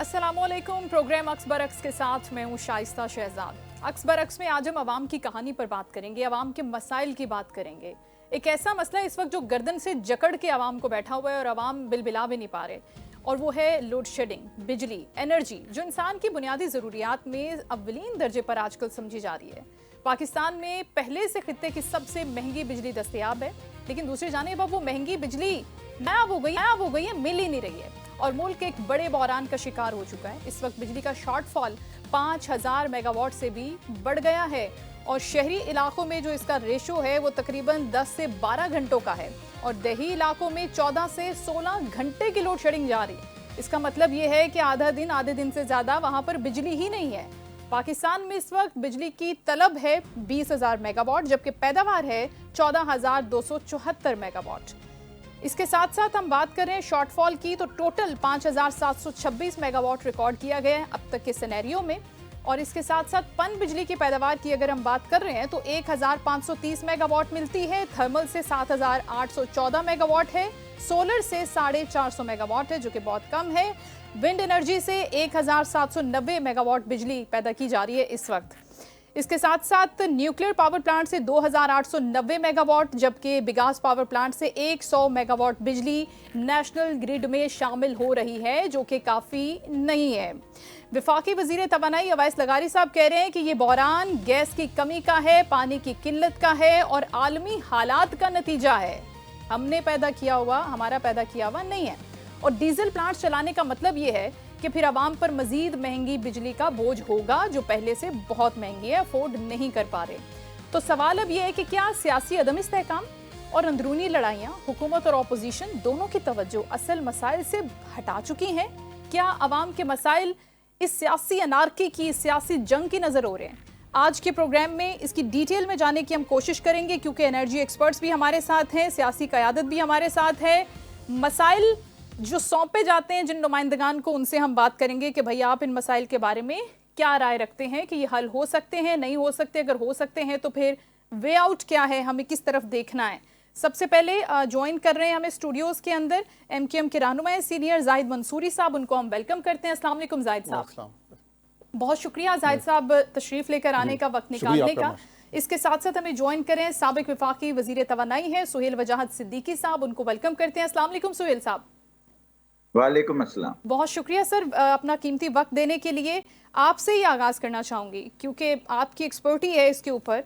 अस्सलामुअलैकुम। प्रोग्राम अक्स बरक्स के साथ मैं हूँ शाइस्ता शहजाद। अक्स बरक्स में आज हम आवाम की कहानी पर बात करेंगे, आवाम के मसाइल की बात करेंगे। एक ऐसा मसला इस वक्त जो गर्दन से जकड़ के आवाम को बैठा हुआ है और आवाम बिलबिला भी नहीं पा रहे, और वो है लोड शेडिंग, बिजली, एनर्जी, जो इंसान की बुनियादी ज़रूरियात में अव्वलीन दर्जे पर आजकल समझी जा रही है। पाकिस्तान में पहले से खित्ते की सबसे महंगी बिजली दस्तयाब है, लेकिन दूसरी जानिब अब वो महंगी बिजली गायब हो गई है, मिल ही नहीं रही है और मुल्क एक बड़े बहरान का शिकार हो चुका है। इस वक्त बिजली का शॉर्टफॉल 5000 मेगावाट से भी बढ़ गया है और शहरी इलाकों में जो इसका रेशो है वो तकरीबन 10 से 12 घंटों का है और देही इलाकों में 14 से 16 घंटे की लोड शेडिंग जारी। इसका मतलब ये है कि आधे दिन से ज्यादा वहां पर बिजली ही नहीं है। पाकिस्तान में इस वक्त बिजली की तलब है 20,000 मेगावाट, जबकि पैदावार है 14,274 मेगावाट। इसके साथ साथ हम बात करें शॉर्टफॉल की, तो टोटल 5,726 मेगावाट रिकॉर्ड किया गया है अब तक के सिनेरियो में। और इसके साथ साथ पन बिजली की पैदावार की अगर हम बात कर रहे हैं तो 1,530 मेगावाट मिलती है, थर्मल से 7,814 मेगावाट है, सोलर से 450 मेगावाट है जो कि बहुत कम है, विंड एनर्जी से 1,790 मेगावाट बिजली पैदा की जा रही है इस वक्त। इसके साथ साथ न्यूक्लियर पावर प्लांट से 2,890 मेगावाट, जबकि बिगास पावर प्लांट से 100 मेगावाट बिजली नेशनल ग्रिड में शामिल हो रही है, जो कि काफ़ी नहीं है। वफाकी वजीर तवानाई अवैस लगारी साहब कह रहे हैं कि ये बहरान गैस की कमी का है, पानी की किल्लत का है और आलमी हालात का नतीजा है। हमने पैदा किया हुआ, हमारा पैदा किया हुआ नहीं है। और डीजल प्लांट चलाने का मतलब ये है कि फिर आवाम पर मजीद महंगी बिजली का बोझ होगा, जो पहले से बहुत महंगी है, अफोर्ड नहीं कर पा रहे। तो सवाल अब यह है कि क्या सियासी अदम इस्तेहकाम और अंदरूनी लड़ाइयाँ हुकूमत और अपोजिशन दोनों की तवज्जो असल मसाइल से हटा चुकी हैं? क्या आवाम के मसाइल इस सियासी अनारकी की, सियासी जंग की नजर हो रहे हैं? आज के प्रोग्राम में इसकी डिटेल में जाने की हम कोशिश करेंगे, क्योंकि एनर्जी एक्सपर्ट्स भी हमारे साथ हैं, सियासी क़यादत भी हमारे साथ है। मसाइल जो सौंपे जाते हैं जिन नुमाइंदगान को, उनसे हम बात करेंगे कि भाई आप इन मसाइल के बारे में क्या राय रखते हैं, कि ये हल हो सकते हैं, नहीं हो सकते, अगर हो सकते हैं तो फिर वे आउट क्या है, हमें किस तरफ देखना है। सबसे पहले ज्वाइन कर रहे हैं हमें स्टूडियोज के अंदर MQM के रहनुमा सीनियर जाहिद मंसूरी साहब, उनको हम वेलकम करते हैं। अस्सलाम वालेकुम जाहिद साहब। बहुत शुक्रिया जाहिद साहब तशरीफ लेकर आने का, वक्त निकालने का। इसके साथ साथ हमें ज्वाइन करें साबिक वफाकी वजीर तवानाई है सुहेल वजाहत सिद्दीकी साहब, उनको वेलकम करते हैं। अस्सलाम वालेकुम सुहेल साहब। वालेकुम अस्सलाम। बहुत शुक्रिया सर अपना कीमती वक्त देने के लिए। आपसे ही आगाज करना चाहूंगी क्योंकि आपकी एक्सपर्टी है इसके ऊपर।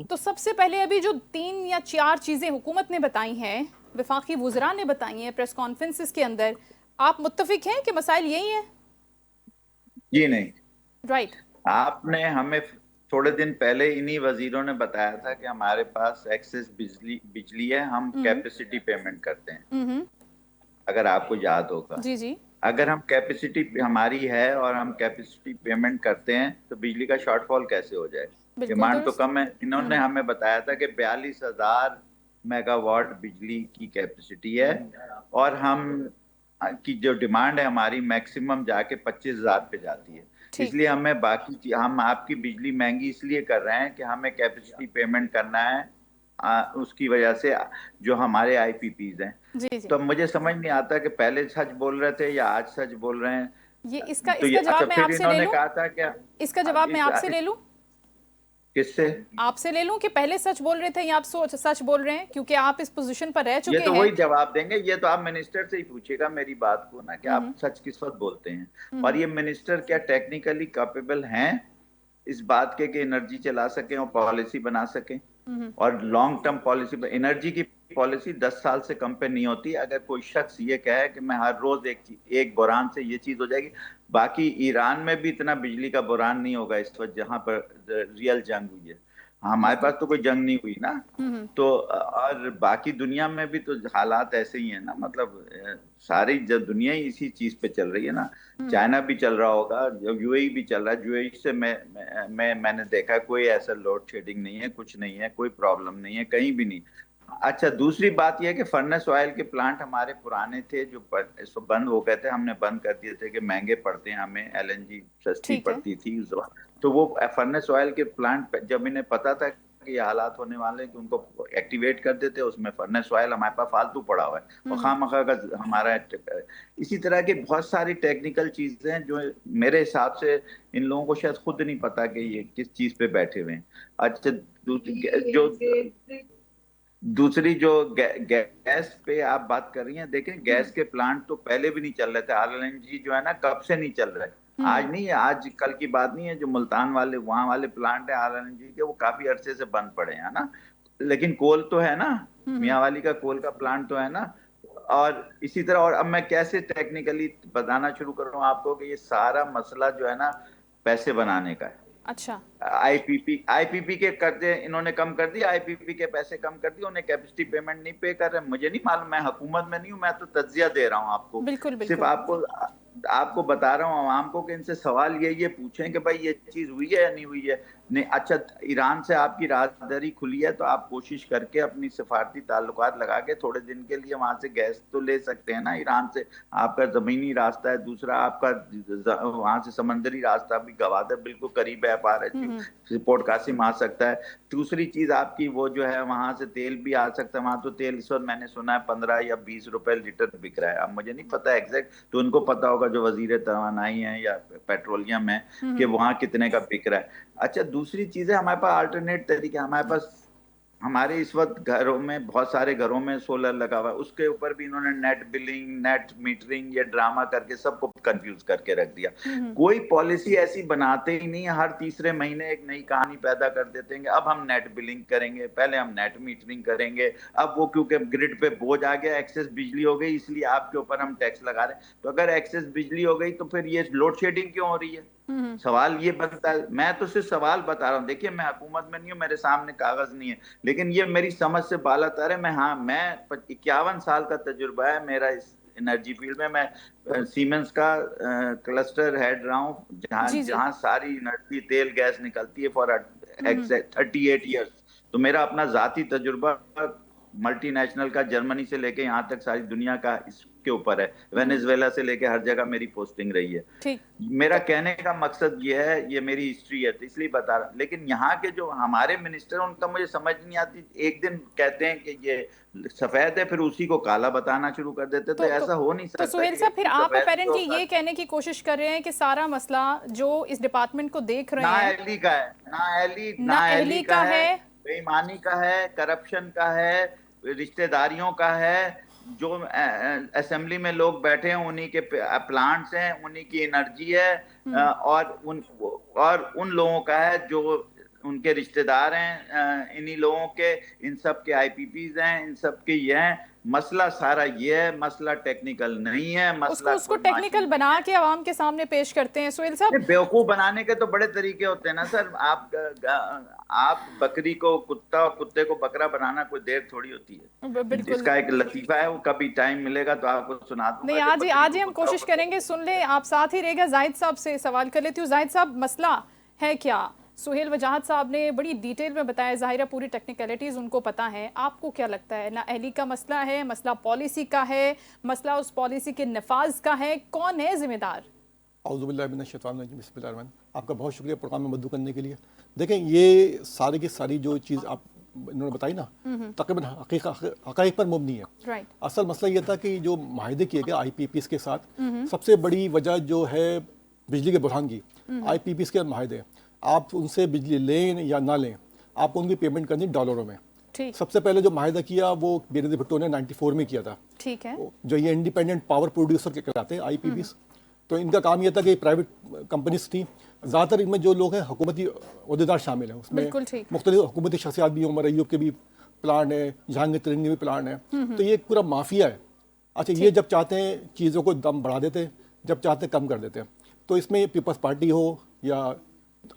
तो सबसे पहले अभी जो 3 या 4 चीजें हुकूमत ने बताई हैं, वफाकी वुज़रा ने बताई हैं प्रेस कॉन्फ्रेंसेस के अंदर, आप मुत्तफिक हैं कि मसाइल यही हैं? जी नहीं, राइट। आपने हमें थोड़े दिन पहले इन्हीं वजीरों ने बताया था कि हमारे पास एक्सेस बिजली है, हम कैपेसिटी पेमेंट करते हैं, अगर आपको याद होगा। जी जी। अगर हम कैपेसिटी हमारी है और हम कैपेसिटी पेमेंट करते हैं तो बिजली का शॉर्टफॉल कैसे हो जाए? डिमांड तो कम है। इन्होंने हमें बताया था कि 42,000 मेगावाट बिजली की कैपेसिटी है और हम की जो डिमांड है हमारी मैक्सिमम जाके 25,000 पे जाती है। इसलिए हमें हम आपकी बिजली महंगी इसलिए कर रहे हैं कि हमें कैपेसिटी पेमेंट करना है, उसकी वजह से जो हमारे IPPs हैं। जी जी। तो मुझे समझ नहीं आता कि पहले सच बोल रहे थे या आज सच बोल रहे हैं। ये इसका तो जवाब मैं फिर आपसे ले इन्होंने लूं? कहा था क्या? इसका जवाब मैं आपसे ले लूं? किससे? आपसे ले लूं कि पहले सच बोल रहे थे या आप सच बोल रहे हैं, क्योंकि आप इस पोजीशन पर रह चुके ये तो हैं। वही जवाब देंगे, ये तो आप मिनिस्टर से ही पूछेगा मेरी बात को ना, कि आप सच किस वक्त बोलते हैं। और ये मिनिस्टर क्या टेक्निकली कैपेबल हैं इस बात के कि एनर्जी चला सकें और पॉलिसी बना सकें? और लॉन्ग टर्म पॉलिसी, एनर्जी की पॉलिसी 10 साल से कम पे नहीं होती। अगर कोई शख्स ये कहे कि मैं हर रोज एक बुरान से ये चीज हो जाएगी, बाकी ईरान में भी इतना बिजली का बुरान नहीं होगा इस वक्त जहां पर रियल जंग हुई है। हमारे पास तो कोई जंग नहीं हुई ना। तो और बाकी दुनिया में भी तो हालात ऐसे ही है ना, मतलब सारी जब दुनिया ही इसी चीज पे चल रही है ना। चाइना भी चल रहा होगा, UAE भी चल रहा है। UAE से मैंने देखा कोई ऐसा लोड शेडिंग नहीं है, कुछ नहीं है, कोई प्रॉब्लम नहीं है, कहीं भी नहीं। अच्छा, दूसरी बात यह है कि फर्नेस ऑयल के प्लांट हमारे पुराने थे जो बंद हो गए थे, हमने बंद कर दिए थे कि महंगे पड़ते हैं, हमें LNG सस्ती पड़ती थी उस वक्त। तो वो फर्नेस ऑयल के प्लांट जब इन्हें पता था कि ये हालात होने वाले हैं कि उनको एक्टिवेट कर देते हैं, उसमें फर्नेस ऑयल हमारे पास फालतू पड़ा हुआ है और खामखा का हमारा। इसी तरह की बहुत सारी टेक्निकल चीजें हैं जो मेरे हिसाब से इन लोगों को शायद खुद नहीं पता कि ये किस चीज पे बैठे हुए हैं। अच्छा, दूसरी जो गैस पे आप बात कर रही हैं, देखें गैस के प्लांट तो पहले भी नहीं चल रहे थे। आरएलएनजी जो है ना, कब से नहीं चल रहे। आज नहीं है, आज कल की बात नहीं है। जो मुल्तान वाले वहां वाले प्लांट है आरएलएनजी के, वो काफी अरसे से बंद पड़े हैं ना, लेकिन कोल तो है ना, मियावाली का कोल का प्लांट तो है ना। और इसी तरह, और अब मैं कैसे टेक्निकली बताना शुरू कर रहा हूँ आपको कि ये सारा मसला जो है ना, पैसे बनाने का है। अच्छा, आईपीपी के कर्जे इन्होंने कम कर दिए, आईपीपी के पैसे कम कर दिए, उन्हें कैपेसिटी पेमेंट नहीं पे कर रहे। मुझे नहीं मालूम, मैं हुकूमत में नहीं हूं, मैं तो तज्जिया दे रहा हूं आपको। बिल्कुल सिर्फ बिल्कुल। आपको बता रहा हूँ आवाम को कि इनसे सवाल ये पूछें कि भाई ये चीज हुई है या नहीं हुई है। नहीं, अच्छा, ईरान से आपकी राहदारी खुली है तो आप कोशिश करके अपनी सफारती ताल्लुकात लगा के थोड़े दिन के लिए वहां से गैस तो ले सकते हैं ना ईरान से। आपका जमीनी रास्ता है, दूसरा आपका वहां से समंदरी रास्ता भी गवादर बिल्कुल करीब है, पोर्ट कासिम आ सकता है। दूसरी चीज आपकी वो जो है, वहां से तेल भी आ सकता है। वहां तो तेल इस वक्त मैंने सुना है 15 या 20 रुपए लीटर बिक रहा है। अब मुझे नहीं पता एग्जैक्ट, तो उनको पता होगा जो वजीर तवानाई है या पेट्रोलियम है कि वहां कितने का बिक रहा है। अच्छा, दूसरी चीज है, हमारे पास अल्टरनेट तरीके, हमारे पास हमारे इस वक्त घरों में, बहुत सारे घरों में सोलर लगा हुआ है, उसके ऊपर भी इन्होंने नेट बिलिंग, नेट मीटरिंग, ये ड्रामा करके सबको कंफ्यूज करके रख दिया। कोई पॉलिसी ऐसी बनाते ही नहीं है, हर तीसरे महीने एक नई कहानी पैदा कर देते हैं। अब हम नेट बिलिंग करेंगे, पहले हम नेट मीटरिंग करेंगे। अब वो क्योंकि ग्रिड पे बोझ आ गया, एक्सेस बिजली हो गई, इसलिए आपके ऊपर हम टैक्स लगा रहे हैं। तो अगर एक्सेस बिजली हो गई तो फिर ये लोड शेडिंग क्यों हो रही है? सवाल ये बनता है। मैं तो सिर्फ सवाल बता रहा हूँ। देखिए, मैं हुकूमत में नहीं हूँ, मेरे सामने कागज नहीं है, लेकिन ये मेरी समझ से बालातर है। मैं 51 साल का तजुर्बा है मेरा इस एनर्जी फील्ड में। मैं सीमेंस का क्लस्टर हेड रहा हूँ, जहाँ सारी एनर्जी, तेल गैस निकलती है फॉर 38 ईयर्स। तो मेरा अपना जाती तजुर्बा मल्टीनेशनल का, जर्मनी से लेके यहाँ तक सारी दुनिया का इसके ऊपर है। वेनेजुएला से लेके हर जगह मेरी पोस्टिंग रही है। मेरा कहने का मकसद ये है, ये मेरी हिस्ट्री है, तो इसलिए बता रहा। लेकिन यहाँ के जो हमारे मिनिस्टर, उनका मुझे समझ नहीं आती। एक दिन कहते हैं कि ये सफेद है, फिर उसी को काला बताना शुरू कर देते। तो ऐसा हो नहीं सकता। तो सुहेल साहब, फिर आप अपेरेंटली ये कहने की कोशिश कर रहे हैं कि सारा मसला जो इस डिपार्टमेंट को देख रहे हैं, नाअहली का है, नाअहली का है, बेईमानी का है, करप्शन का है, रिश्तेदारियों का है। जो असेंबली में लोग बैठे हैं उन्हीं के प्लांट्स हैं, उन्हीं की एनर्जी है, और उन लोगों का है जो उनके रिश्तेदार हैं, इन्हीं लोगों के, इन सब के आईपीपीज हैं, इन सब के ये हैं। मसला सारा ये है, मसला टेक्निकल नहीं है। मसला उसको टेक्निकल बना के आवाम के सामने पेश करते हैं। सुहेल साहब, बेवकूफ बनाने के तो बड़े तरीके होते हैं ना सर। आप बकरी को कुत्ता और कुत्ते को बकरा बनाना कोई देर थोड़ी होती है। इसका एक लतीफा है, वो कभी टाइम मिलेगा तो आपको सुना दूंगा। नहीं, आज ही हम कोशिश करेंगे। सुन ले, आप साथ ही रहेगा। जाहिद साहब से सवाल कर लेती हूँ। जाहिद साहब, मसला है क्या? सुहेल वजाहत साहब ने बड़ी डिटेल में बताया, ज़ाहिर पूरी टेक्निकलिटीज़ उनको पता है। आपको क्या लगता है, नाअहली का मसला है, मसला पॉलिसी का है, मसला उस पॉलिसी के नफाज का है? कौन है जिम्मेदार? आपका बहुत शुक्रिया प्रोग्राम में मदद करने के लिए। देखें, ये सारी की सारी जो चीज़ आप इन्होंने बताई ना, तकरीबन हक़ाइक़ पर मबनी है। असल मसला ये था कि जो माहिदे किए गए आईपीपीएस के साथ, सबसे बड़ी वजह जो है बिजली के बुरहान की, आईपीपीएस के माहिदे, आप उनसे बिजली लें या ना लें, आपको उनकी पेमेंट करनी डॉलरों में। सबसे पहले जो माहिदा किया वो बेनज़ीर भुट्टो ने 94 में किया था। ठीक है। जो ये इंडिपेंडेंट पावर प्रोड्यूसर के कहलाते हैं आईपीपीएस। तो इनका काम यह था कि प्राइवेट कंपनीज थी, ज़्यादातर इनमें जो लोग हैं हुकूमती ओहदेदार शामिल हैं, उसमें मुख्तलिफ हुकूमती शख्सियात भी, उमर अय्यूब के भी प्लान है, जहांगीर तरीन के भी प्लान है। तो ये पूरा माफिया है। अच्छा, ये जब चाहते हैं चीज़ों को दम बढ़ा देते हैं, जब चाहते हैं कम कर देते हैं। तो इसमें पीपल्स पार्टी हो या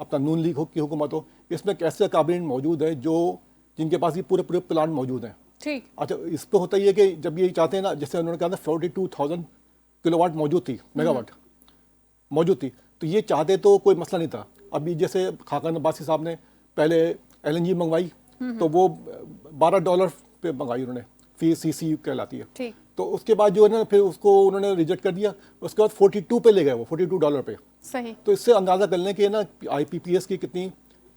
अपना नून लीग हो की हुकूमत हो, इसमें कैसे काबिल मौजूद है जो जिनके पास ये पूरे प्लान मौजूद हैं। ठीक। अच्छा, इस पर होता ही है कि जब ये चाहते हैं ना, जैसे उन्होंने कहा था 42,000 किलोवाट मौजूद थी, मेगावाट मौजूद थी, तो ये चाहते तो कोई मसला नहीं था। अभी जैसे खाकान अब्बासी साहब ने पहले LNG मंगवाई, तो वो $12 पे मंगाई उन्होंने, फी CC कहलाती है। ठीक। तो उसके बाद जो है ना, फिर उसको उन्होंने रिजेक्ट कर दिया। उसके बाद 42 पे ले गए, वो $42 पे। सही। तो इससे अंदाज़ा कर लें कि ना IPPS की कितनी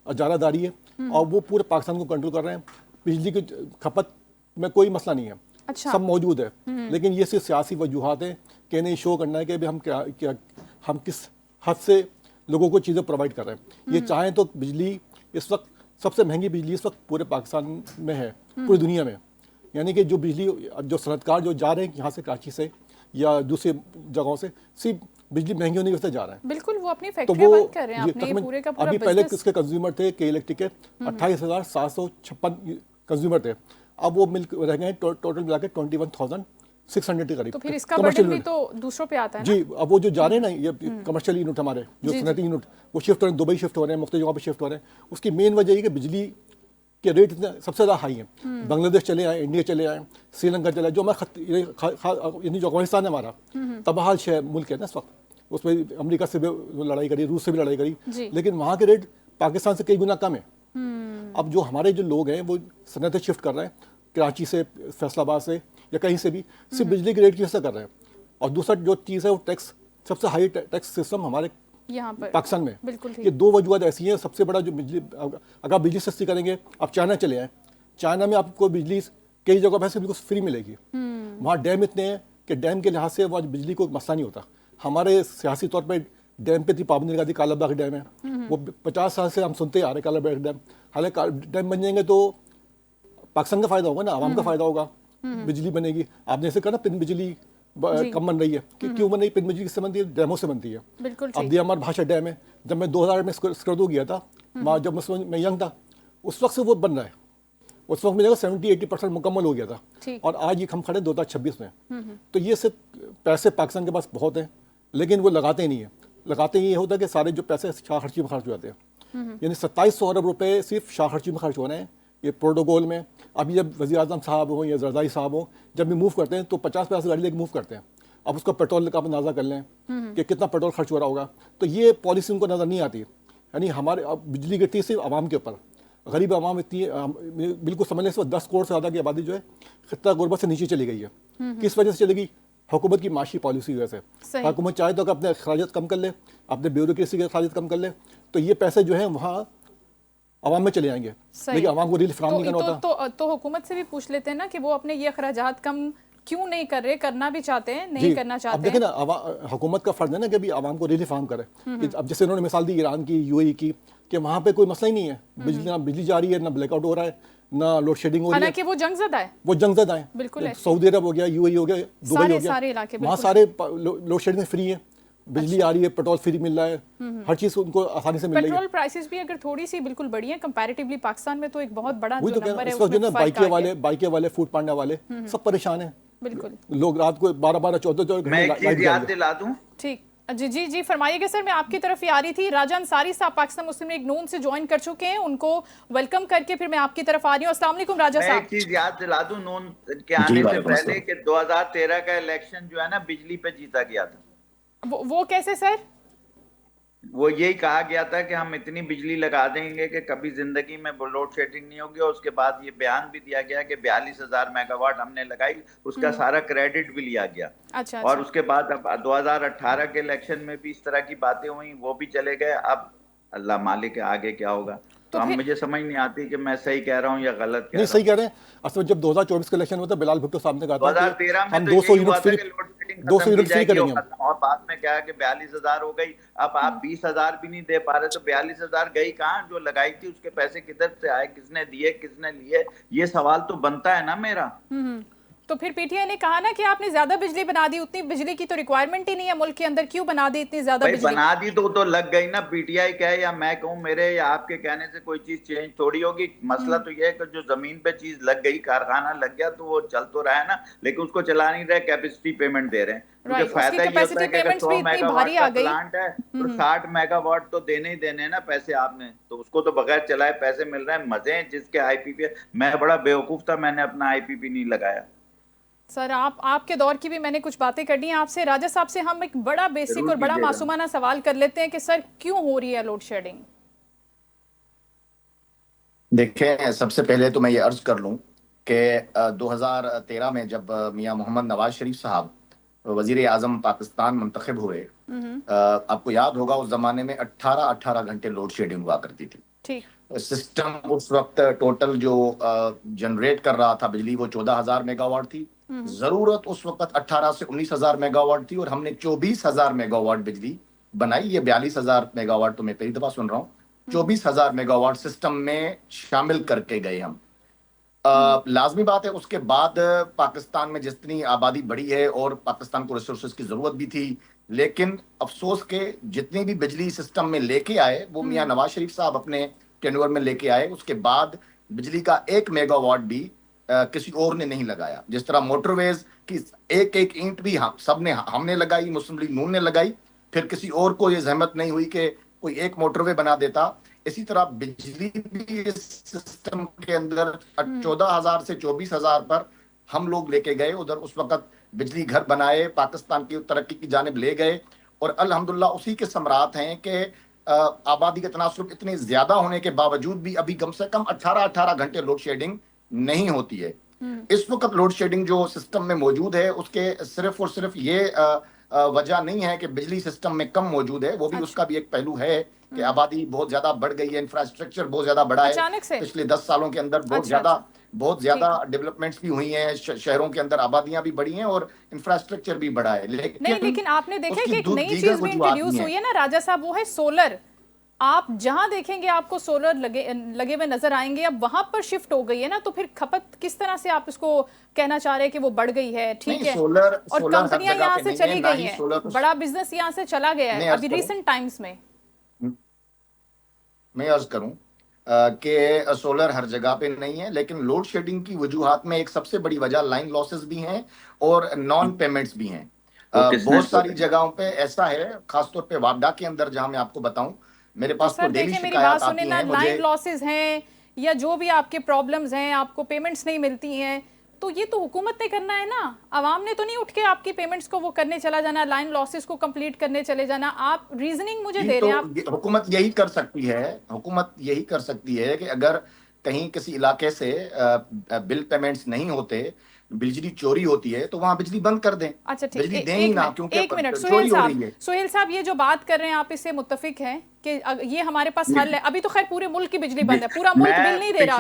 अजारादारी है। और वो पूरे पाकिस्तान को कंट्रोल कर रहे हैं। बिजली की खपत में कोई मसला नहीं है, अच्छा। सब मौजूद है, लेकिन ये सिर्फ सियासी वजूहात है कि नहीं शो करना है कि हम हम किस हद से लोगों को चीज़ें प्रोवाइड कर रहे हैं। ये चाहें तो बिजली इस वक्त सबसे महंगी बिजली इस वक्त पूरे पाकिस्तान में है, पूरी दुनिया में। यानी कि जो बिजली जो सनतकार जो जा रहे हैं यहाँ से कराची से या दूसरी जगहों से, सिर्फ बिजली महंगी होने की वजह से जा रहा है। बिल्कुल, वो अपनी तो फैक्ट्री वो बंद कर रहे हैं, अपने पूरे का पूरा अभी पहले बिजनेस। किसके कंज्यूमर थे के इलेक्ट्रिक के 28,756 कंज्यूमर थे, अब वो मिल रह गए टोटल मिला के 21,600 के करीब। तो फिर इसका Commercial बर्डन भी unit। तो दूसरों पे आता है ना। जी, अब वो जो जा रहे हैं ना ये कमर्शियल यूनिट हमारे जो जी, सनती यूनिट वो शिफ्ट हो रहे हैं, दुबई शिफ्ट हो रहे हैं, मुख्तलिफ जगहों पे शिफ्ट हो रहे हैं। उसकी मेन वजह ये कि बिजली के रेट इतने सबसे ज़्यादा हाई हैं। बांग्लादेश चले आए, इंडिया चले आए, श्रीलंका चले आए, जो हमारा जो अफगानिस्तान है हमारा तबाहाल शहर मुल्क है ना इस वक्त, उसमें अमेरिका से भी लड़ाई करी, रूस से भी लड़ाई करी, लेकिन वहाँ के रेट पाकिस्तान से कई गुना कम है। अब जो हमारे जो लोग हैं वो सनतें शिफ्ट कर रहे हैं कराची से, फैसलाबाद से या कहीं से भी, सिर्फ बिजली के रेट की वजह से कर रहे हैं। और दूसरा जो चीज़ है वो टैक्स, सबसे हाई टैक्स सिस्टम हमारे यहाँ पर पाकिस्तान में। बिल्कुल ठीक। ये दो वजूहत ऐसी हैं। सबसे बड़ा जो बिजली, अगर आप बिजली सस्ती करेंगे, आप चाइना चले आए, चाइना में आपको बिजली कई जगह पर बिल्कुल फ्री मिलेगी। वहाँ डैम इतने हैं कि डैम के लिहाज से वहाँ बिजली को मसला नहीं होता। हमारे सियासी तौर पर डैम पे इतनी पाबंदी लगा दी, कालाबाग डैम है, वो 50 साल से हम सुनते आ रहे कालाबाग डैम। हालांकि डैम बन जाएंगे तो पाकिस्तान का फायदा होगा ना, आवाम का फायदा होगा, बिजली बनेगी। आपने ऐसे कहा ना पिन बिजली कम बन रही है, क्यों बन रही? पिन बिजली किससे बनती है? डैमों से बनती है। बिल्कुल अब दियामार भाषा डैम है, जब मैं 2000 में स्कर्दो गया था, जब मैं यंग था, उस वक्त से वो बन रहा है। उस वक्त मेरे 70-80% मुकम्मल हो गया था, और आज ये हम खड़े 2026 में। तो ये सिर्फ पैसे पाकिस्तान के पास बहुत हैं, लेकिन वो लगाते ही नहीं है। लगाते ये होता है कि सारे जो पैसे शाह खर्ची में खर्च हो जाते हैं। यानी 2700 अरब रुपए सिर्फ शाह खर्ची में खर्च हो रहे हैं ये प्रोटोकॉल में। अभी जब वज़ीर आज़म साहब हो या जरदारी साहब हो, जब भी मूव करते हैं तो 50-50 गाड़ी लेके मूव करते हैं। अब उसका पेट्रोल का आप अंदाज़ा कर लें कि कितना पेट्रोल खर्च हो रहा होगा। तो ये पॉलिसी उनको नज़र नहीं आती। यानी हमारे अब बिजली गिरती है सिर्फ आवाम के ऊपर, गरीब आवाम इतनी बिल्कुल समझ लें, 10 करोड़ से ज़्यादा की आबादी जो है खित्ता गुरबत से नीचे चली गई है। किस वजह से चलेगी? हुकूमत की माशी पॉलिसी की वजह से। हुकूमत चाहे तो अपने अखराजात कम कर ले, अपने ब्यूरोक्रेसी के अखराजात कम कर ले, तो ये पैसे जो हैं वहाँ आवाम में चले जाएंगे, लेकिन आवाम को रिलीफ फराहम नहीं करना होता। तो हुकूमत से भी पूछ लेते हैं ना कि वो अपने ये अखराजात कम क्यों नहीं कर रहे? करना भी चाहते हैं, नहीं करना चाहते हैं। अब देखें ना, हुकूमत का फर्ज है ना कि अभी आवाम को रिलीफ फराहम करे। अब जैसे उन्होंने मिसाल दी ईरान की, यूएई की, कि वहाँ पे कोई मसला ही नहीं है, बिजली ना बिजली जा रही है, ना ब्लैकआउट हो रहा है, ना लोड शेडिंग हो रही है। हालांकि वो जंगज़दा है, वो जंगज़दा है, बिल्कुल। सऊदी अरब हो गया, यूएई हो गया, दुबई हो गया, वहाँ सारे लोड शेडिंग फ्री है, बिजली आ रही है, पेट्रोल फ्री मिल रहा है, हर चीज उनको आसानी से मिल रही है। पेट्रोल प्राइसेस भी अगर थोड़ी सी बिल्कुल बढ़ी है कंपैरेटिवली पाकिस्तान में, तो एक बहुत बड़ा जो नंबर है उसमें जो बाइके वाले फूड पांडा वाले सब परेशान है। बिल्कुल, लोग रात को 12-12 14 मैं एक चीज याद दिला दूं। ठीक, जी जी जी फरमाइएगा सर। मैं आपकी तरफ ही आ रही थी। राजा अंसारी साहब पाकिस्तान मुस्लिम लीग नून से ज्वाइन कर चुके हैं, उनको वेलकम करके फिर मैं आपकी तरफ आ रही हूँ। अस्सलाम वालेकुम राजा साहब। मैं एक चीज याद दिला दूं नून के आने से पहले कि 2013 का इलेक्शन जो है ना बिजली पे जीता गया था। वो कैसे सर? वो यही कहा गया था कि हम इतनी बिजली लगा देंगे कि कभी जिंदगी में लोड शेडिंग नहीं होगी, और उसके बाद ये बयान भी दिया गया कि 42,000 मेगावाट हमने लगाई, उसका सारा क्रेडिट भी लिया गया। अच्छा, और उसके बाद अब 2018 के इलेक्शन में भी इस तरह की बातें हुई, वो भी चले गए। अब अल्लाह मालिक है आगे क्या होगा। तो हम मुझे समझ नहीं आती कि मैं सही कह रहा हूँ या गलत कह रहा हूँ। सही कह रहे हैं। असल जब 2024 का इलेक्शन हुआ था, बिलाल भुट्टो साहब ने कहा था कि हम 200 यूनिट फ्री करेंगे, और बाद में क्या है कि 42,000 हो गई। अब आप 20,000 भी नहीं दे पा रहे, तो 42,000 गई कहाँ? जो लगाई थी उसके पैसे किधर से आए, किसने दिए, किसने लिए? ये सवाल तो बनता है ना मेरा। तो फिर पीटीआई ने कहा ना कि आपने ज्यादा बिजली बना दी, उतनी बिजली की तो रिक्वायरमेंट ही नहीं है मुल्क के अंदर, क्यों बना दी इतनी ज्यादा बिजली? बना दी तो लग गई ना। पीटीआई कहे या मैं कहूँ, मेरे या आपके कहने से कोई चीज चेंज थोड़ी होगी। मसला तो यह है कि जो जमीन पे चीज लग गई, कारखाना लग गया, तो वो चल तो रहा है ना, लेकिन उसको चला नहीं रहे, कैपेसिटी पेमेंट दे रहे हैं। क्योंकि फायदा ये होता है कि 100 मेगावाट का प्लांट है तो 60 मेगावाट तो देने ही देने ना पैसे आपने, तो उसको तो बगैर चलाए पैसे मिल रहे हैं। मजे हैं जिसके आईपीपी। मैं बड़ा बेवकूफ था, मैंने अपना आईपीपी नहीं लगाया। सर आपके दौर की भी मैंने कुछ बातें करनी है आपसे। राजा साहब से हम एक बड़ा बेसिक और बड़ा मासूमाना सवाल कर लेते हैं कि सर क्यों हो रही है लोड शेडिंग? देखिए, सबसे पहले तो मैं ये अर्ज कर लूं कि 2013 में जब मियां मोहम्मद नवाज शरीफ साहब वजीर आजम पाकिस्तान मुंतखब हुए, आपको याद होगा उस जमाने में 18 घंटे लोड शेडिंग हुआ करती थी। ठीक। सिस्टम उस वक्त टोटल जो जनरेट कर रहा था बिजली वो 14,000 मेगावाट थी। जरूरत उस वक्त 18 से 19,000 मेगावाट थी और हमने 24,000 मेगावाट बिजली बनाई। ये 42,000 मेगावाट तो मैं पहली दफा सुन रहा हूँ। 24,000 मेगावाट सिस्टम में शामिल करके गए हम। लाजमी बात है उसके बाद पाकिस्तान में जितनी आबादी बढ़ी है और पाकिस्तान को रिसोर्सेज की जरूरत भी थी, लेकिन अफसोस के जितनी भी बिजली सिस्टम में लेके आए वो मियां नवाज शरीफ साहब अपने टेन्योर में लेके आए। उसके बाद बिजली का 1 मेगावाट भी किसी और ने नहीं लगाया। जिस तरह मोटरवेज की एक एक ईंट भी हमने लगाई, मुस्लिम लीग नून ने लगाई, फिर किसी और को ये जहमत नहीं हुई कि कोई एक मोटरवे बना देता। इसी तरह बिजली भी इस सिस्टम के अंदर 14,000 से 24,000 पर हम लोग लेके गए। उधर उस वक्त बिजली घर बनाए, पाकिस्तान की तरक्की की जानिब ले गए और अल्हम्दुलिल्लाह उसी के समरात हैं कि आबादी का तनासुब इतने ज्यादा होने के बावजूद भी अभी कम से कम 18-18 घंटे लोड शेडिंग नहीं होती है। इस वक्त लोड शेडिंग जो सिस्टम में मौजूद है उसके सिर्फ और सिर्फ ये वजह नहीं है कि बिजली सिस्टम में कम मौजूद है, वो भी उसका भी एक पहलू है कि आबादी बहुत ज्यादा बढ़ गई है, इंफ्रास्ट्रक्चर बहुत ज्यादा बढ़ा है। पिछले 10 सालों के अंदर बहुत ज्यादा डेवलपमेंट्स भी हुई हैं, शहरों के अंदर आबादियां भी बढ़ी हैं और इंफ्रास्ट्रक्चर भी बढ़ा है। लेकिन आपने देखा कि एक नई चीज भी इंट्रोड्यूस हुई है ना राजा साहब, वो है सोलर। आप जहां देखेंगे आपको सोलर लगे हुए नजर आएंगे। अब वहां पर शिफ्ट हो गई है ना, तो फिर खपत किस तरह से आप इसको कहना चाह रहे हैं कि वो बढ़ गई है? ठीक है, और कंपनियां यहाँ से चली गई हैं, बड़ा बिजनेस यहाँ से चला गया है अभी रिसेंट टाइम्स में। मैं अर्ज करूं कि सोलर हर जगह पे नहीं है, लेकिन लोड शेडिंग की वजूहात में एक सबसे बड़ी वजह लाइन लॉसेस भी हैं और नॉन पेमेंट्स भी हैं। बहुत सारी जगहों पे ऐसा है, खासतौर पे वापडा के अंदर जहां मैं आपको बताऊं, मेरे पास तो डेली शिकायत आती है। लाइन लॉसेस हैं या जो भी आपके प्रॉब्लम्स हैं, आपको पेमेंट्स नहीं मिलती हैं, तो ये तो हुकूमत ने करना है ना। आवाम ने तो नहीं उठ के आपकी पेमेंट्स को वो करने चला जाना, लाइन लॉसेस को कंप्लीट करने चले जाना। आप रीजनिंग मुझे दे रहे हैं आप। हुकूमत यही कर सकती है, हुकूमत यही कर सकती है कि अगर कहीं किसी इलाके से बिल पेमेंट्स नहीं होते, बिजली चोरी होती है, तो वहां बिजली बंद कर दें। अच्छा ठीक, बिजली दें ही ना, क्योंकि एक मिनट सुहेल साहब ये जो बात कर रहे हैं आप इससे मुत्तफिक हैं कि ये हमारे पास हल है? अभी तो खैर पूरे मुल्क की बिजली बंद है, पूरा मुल्क बिल नहीं दे रहा।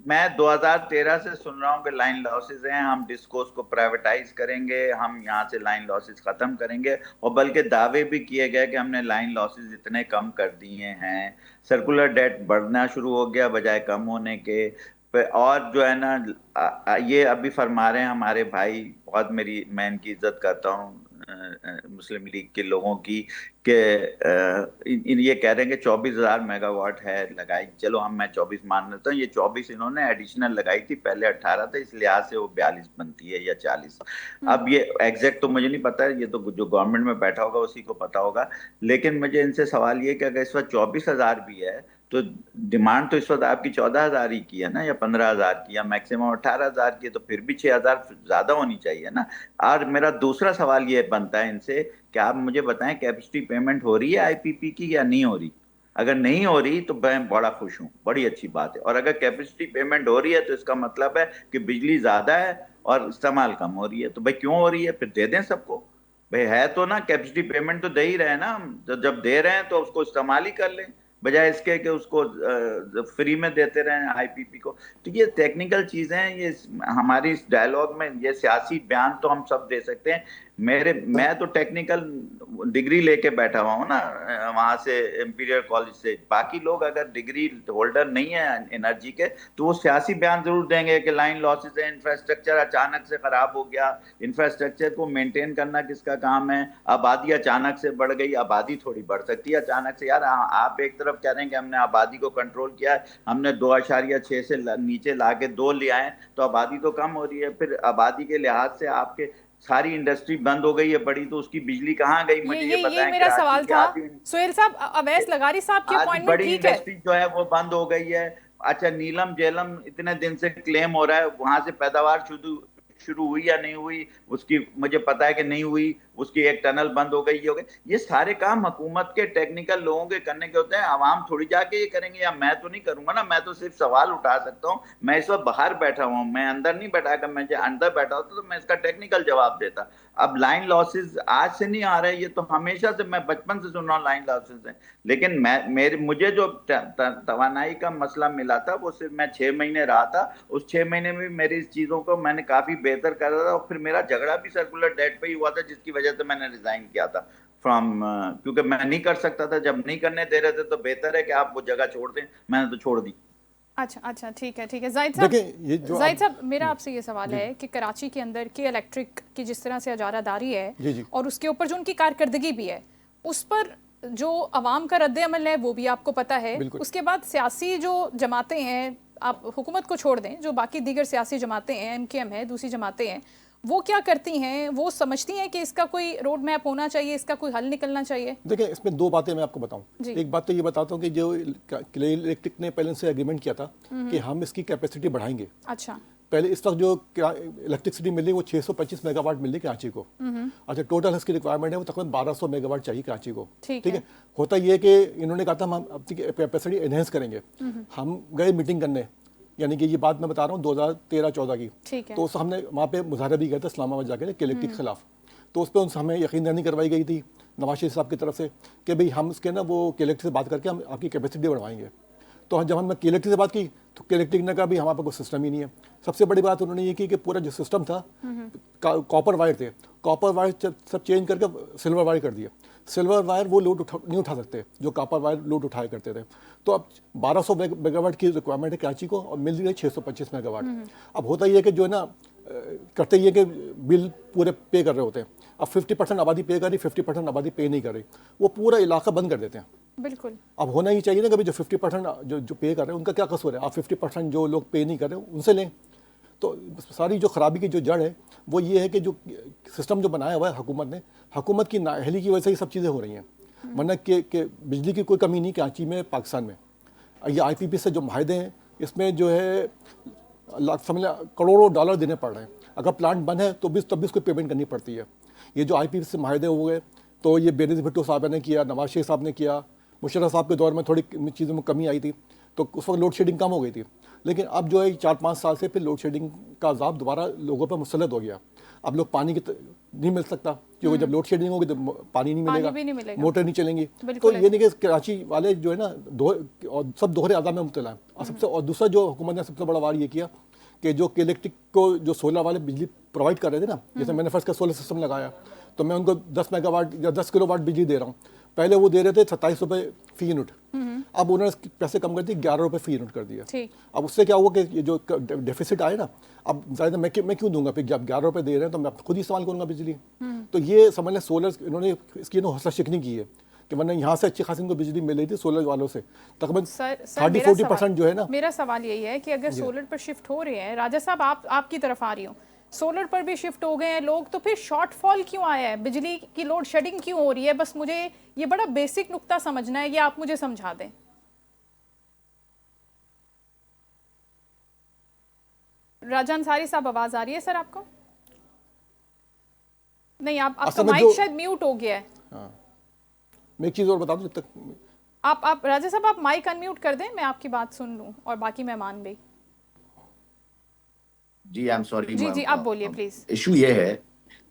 मैं 2013 से सुन रहा हूँ कि लाइन लॉसेस हैं, हम डिस्कोस को प्राइवेटाइज करेंगे, हम यहाँ से लाइन लॉसेस खत्म करेंगे, और बल्कि दावे भी किए गए कि हमने लाइन लॉसेस इतने कम कर दिए हैं। सर्कुलर डेट बढ़ना शुरू हो गया बजाय कम होने के। और जो है ना, ये अभी फरमा रहे हैं हमारे भाई, बहुत मैं इनकी इज्जत करता हूँ मुस्लिम लीग के लोगों की, कि ये कह रहे हैं कि 24,000 मेगावाट है लगाई। चलो मैं 24 मान लेता हूँ, ये 24 इन्होंने एडिशनल लगाई थी, पहले 18 था, इस लिहाज से वो 42 बनती है या 40। अब ये एग्जैक्ट तो मुझे नहीं पता है, ये तो जो गवर्नमेंट में बैठा होगा उसी को पता होगा। लेकिन मुझे इनसे सवाल ये कि अगर इस वक्त 24,000 भी है तो डिमांड तो इस वक्त आपकी 14,000 ही की है ना, या 15,000 की, या मैक्सिमम 18,000 की, तो फिर भी 6,000 ज्यादा होनी चाहिए ना। और मेरा दूसरा सवाल ये बनता है इनसे कि आप मुझे बताएं कैपेसिटी पेमेंट हो रही है आईपीपी की या नहीं हो रही? अगर नहीं हो रही तो मैं बड़ा खुश हूँ, बड़ी अच्छी बात है। और अगर कैपेसिटी पेमेंट हो रही है तो इसका मतलब है कि बिजली ज्यादा है और इस्तेमाल कम हो रही है। तो भाई क्यों हो रही है? फिर दे दें सबको। भाई है तो ना, कैपेसिटी पेमेंट तो दे ही रहे ना, जब दे रहे हैं तो उसको इस्तेमाल ही कर लें, बजाय इसके कि उसको फ्री में देते रहे आईपीपी को। तो ये टेक्निकल चीजें हैं, ये हमारी इस डायलॉग में ये सियासी बयान तो हम सब दे सकते हैं। मैं तो टेक्निकल डिग्री लेके बैठा हुआ हूँ ना वहां से, इंपीरियल कॉलेज से। बाकी लोग अगर डिग्री होल्डर नहीं है एनर्जी के, तो वो सियासी बयान जरूर देंगे कि लाइन लॉसेस है, इंफ्रास्ट्रक्चर अचानक से खराब हो गया। इंफ्रास्ट्रक्चर को मेंटेन करना किसका काम है? आबादी अचानक से बढ़ गई, आबादी थोड़ी बढ़ सकती है अचानक से। यार आप एक तरफ कह रहे हैं कि हमने आबादी को कंट्रोल किया है, हमने 2.6 से नीचे ला के 2 ले आए, तो आबादी तो कम हो रही है। फिर आबादी के लिहाज से आपके सारी इंडस्ट्री बंद हो गई है बड़ी, तो उसकी बिजली कहाँ गई? मुझे ये बताएं। ये मेरा सवाल था सुहेल साहब। अवैस लगारी साहब की अपॉइंटमेंट बड़ी इंडस्ट्री जो है वो बंद हो गई है। अच्छा, नीलम जेलम इतने दिन से क्लेम हो रहा है, वहां से पैदावार शुरू हुई या नहीं हुई, उसकी मुझे पता है कि नहीं हुई, उसकी एक टनल बंद हो गई, ये हो गई। ये सारे काम हुकूमत के टेक्निकल लोगों के करने के होते हैं, आवाम थोड़ी जाके ये करेंगे, या मैं तो नहीं करूंगा ना, मैं तो सिर्फ सवाल उठा सकता हूँ। मैं इस वक्त बाहर बैठा हुआ हूँ, मैं अंदर नहीं बैठा, अगर मैं अंदर बैठा होता तो मैं इसका टेक्निकल जवाब देता। अब लाइन लॉसेस आज से नहीं आ रहे, ये तो हमेशा से, मैं बचपन से सुन रहा हूँ लाइन लॉसेस है। लेकिन मुझे जो तवानाई का मसला मिला था वो सिर्फ मैं 6 महीने रहा था, उस 6 महीने में मेरी इस चीजों को मैंने काफी बेहतर करा था। और फिर मेरा झगड़ा भी सर्कुलर डेट पे ही हुआ था, जिसकी वजह से मैंने रिजाइन किया था फ्रॉम, क्योंकि मैं नहीं कर सकता था। जब नहीं करने दे रहे थे तो बेहतर है कि आप वो जगह छोड़ दें, मैंने तो छोड़ दी। अच्छा अच्छा, ठीक है ठीक है। जाहिद साहब, देखिए ये जो जाहिद साहब, मेरा आपसे ये सवाल है कि कराची के अंदर की इलेक्ट्रिक की जिस तरह से इजारादारी है, जी। और उसके ऊपर जो उनकी कारकर्दगी भी है, उस पर जो अवाम का रद्द अमल है वो भी आपको पता है। उसके बाद सियासी जो जमातें हैं, आप हुकूमत को छोड़ दें, जो बाकी दीगर सियासी जमातें हैं, MKM है, दूसरी जमातें हैं, वो क्या करती हैं? वो समझती हैं कि इसका कोई रोड मैप होना चाहिए, इसका कोई हल निकलना चाहिए? देखिए इसमें दो बातें मैं आपको बताऊं। एक बात तो ये बताता हूं कि जो इलेक्ट्रिक ने पहले से एग्रीमेंट किया था कि हम इसकी कैपेसिटी बढ़ाएंगे। अच्छा, पहले इस वक्त जो इलेक्ट्रिसिटी मिल रही है वो 625 मेगावाट मिल रही है कराची को। अच्छा, टोटल इसकी रिक्वायरमेंट है वो तकरीबन 1200 मेगावाट चाहिए कराची को। ठीक है। होता ये कि इन्होंने कहा था हम अपनी कैपेसिटी एनहेंस करेंगे। हम गए मीटिंग करने, यानी कि ये बात मैं बता रहा हूँ 2013-14 की। तो उस हमने वहाँ पे मुजाहरा भी किया था इस्लामाबाद जाकर के इलेक्ट्रिक के खिलाफ। तो उस पर उनसे हमें यकीन दहानी करवाई गई थी नवाज शरीफ साहब की तरफ से कि भाई हम इसके ना वो इलेक्ट्रिक से बात करके हम आपकी कैपेसिटी बढ़वाएंगे। तो जब हमने इलेक्ट्रिक से बात की तो इलेक्ट्रिक ने कहा भी हमारे पास कोई सिस्टम ही नहीं है। सबसे बड़ी बात उन्होंने ये की कि पूरा जो सिस्टम था, कॉपर वायर थे, कॉपर वायर सब चेंज करके सिल्वर वायर कर दिया। सिल्वर वायर वो लोड नहीं उठा सकते जो कॉपर वायर लोड उठाया करते थे। तो अब 1200 मेगावाट की रिक्वायरमेंट है कराची को और मिल रही है 625 मेगावाट। अब होता ये है कि जो है ना करते ये कि बिल पूरे पे कर रहे होते हैं। अब 50% आबादी पे कर रही, 50% आबादी पे नहीं कर रही, वो पूरा इलाका बंद कर देते हैं। बिल्कुल। अब होना ही चाहिए ना कभी जो 50% जो पे कर रहे हैं उनका क्या कसूर है। आप 50% जो लोग पे नहीं कर रहे उनसे लें। तो सारी जो खराबी की जो जड़ है वो ये है कि जो सिस्टम जो बनाया हुआ है हुकूमत की नाअहली की वजह से ये सब चीज़ें हो रही हैं। वरना कि बिजली की कोई कमी नहीं कराची में, पाकिस्तान में। ये IPP से जो माहदे हैं इसमें जो है समझ लें करोड़ों डॉलर देने पड़ रहे हैं। अगर प्लांट बंद है तो भी तब भी उसको पेमेंट करनी पड़ती है। ये जो IPP से माहदे हो गए, तो ये बेनज़ीर भुट्टो साहब ने किया, नवाज शरीफ साहब ने किया, मुशर्रफ साहब के दौर में थोड़ी चीज़ों में कमी आई थी, तो उस वक्त लोड शेडिंग कम हो गई थी। लेकिन अब जो है 4-5 साल से फिर लोड शेडिंग का अज़ाब दोबारा लोगों पर मुसल्लत हो गया। अब लोग पानी की नहीं मिल सकता, क्योंकि जब लोड शेडिंग होगी तो पानी नहीं मिलेगा, मोटर नहीं चलेंगी। तो ये नहीं कि कराची वाले जो है ना सब दोहरे अज़ाब में मुब्तला है। और दूसरा जो हुकूमत ने सबसे बड़ा वार ये किया कि जो इलेक्ट्रिक को जो सोलर वाले बिजली प्रोवाइड कर रहे थे ना, जैसे मैंने फर्स्ट का सोलर सिस्टम लगाया तो मैं उनको 10 मेगावाट या 10 किलोवाट बिजली दे रहा हूँ। पहले वो दे रहे थे 27 रुपये फी यूनिट, अब उन्होंने पैसे कम कर दिए, 11 रुपये फी यूनिट कर दिया। अब उससे क्या हुआ कि ये जो डेफिसिट आए ना, अब ज़्यादा मैं क्यों दूंगा, फिर जब 11 रुपये दे रहे हैं तो मैं खुद ही इस्तेमाल करूँगा बिजली। तो ये समझ लें सोलर इन्होंने इसकी हौसला शिकनी की है कि वरना यहाँ से अच्छी खासी इनको बिजली मिल रही थी सोलर वालों से तकरीबन 30-40% जो है ना। मेरा सवाल यही है कि अगर सोलर पर शिफ्ट हो रहे हैं, राजा साहब आपकी तरफ आ रही हूँ, सोलर पर भी शिफ्ट हो गए हैं लोग, तो फिर शॉर्टफॉल क्यों आया है, बिजली की लोड शेडिंग क्यों हो रही है? बस मुझे ये बड़ा बेसिक नुक्ता समझना है, ये आप मुझे समझा दें। राजा अंसारी साहब, आवाज आ रही है सर आपको? नहीं, आपका माइक शायद म्यूट हो गया है। मैं एक चीज और बता दूं जब तक आप राजा साहब आप माइक अनम्यूट कर दें, मैं आपकी बात सुन लूं और बाकी मेहमान भी। जी आई एम सॉरी। जी आप बोलिए प्लीज। इशू ये है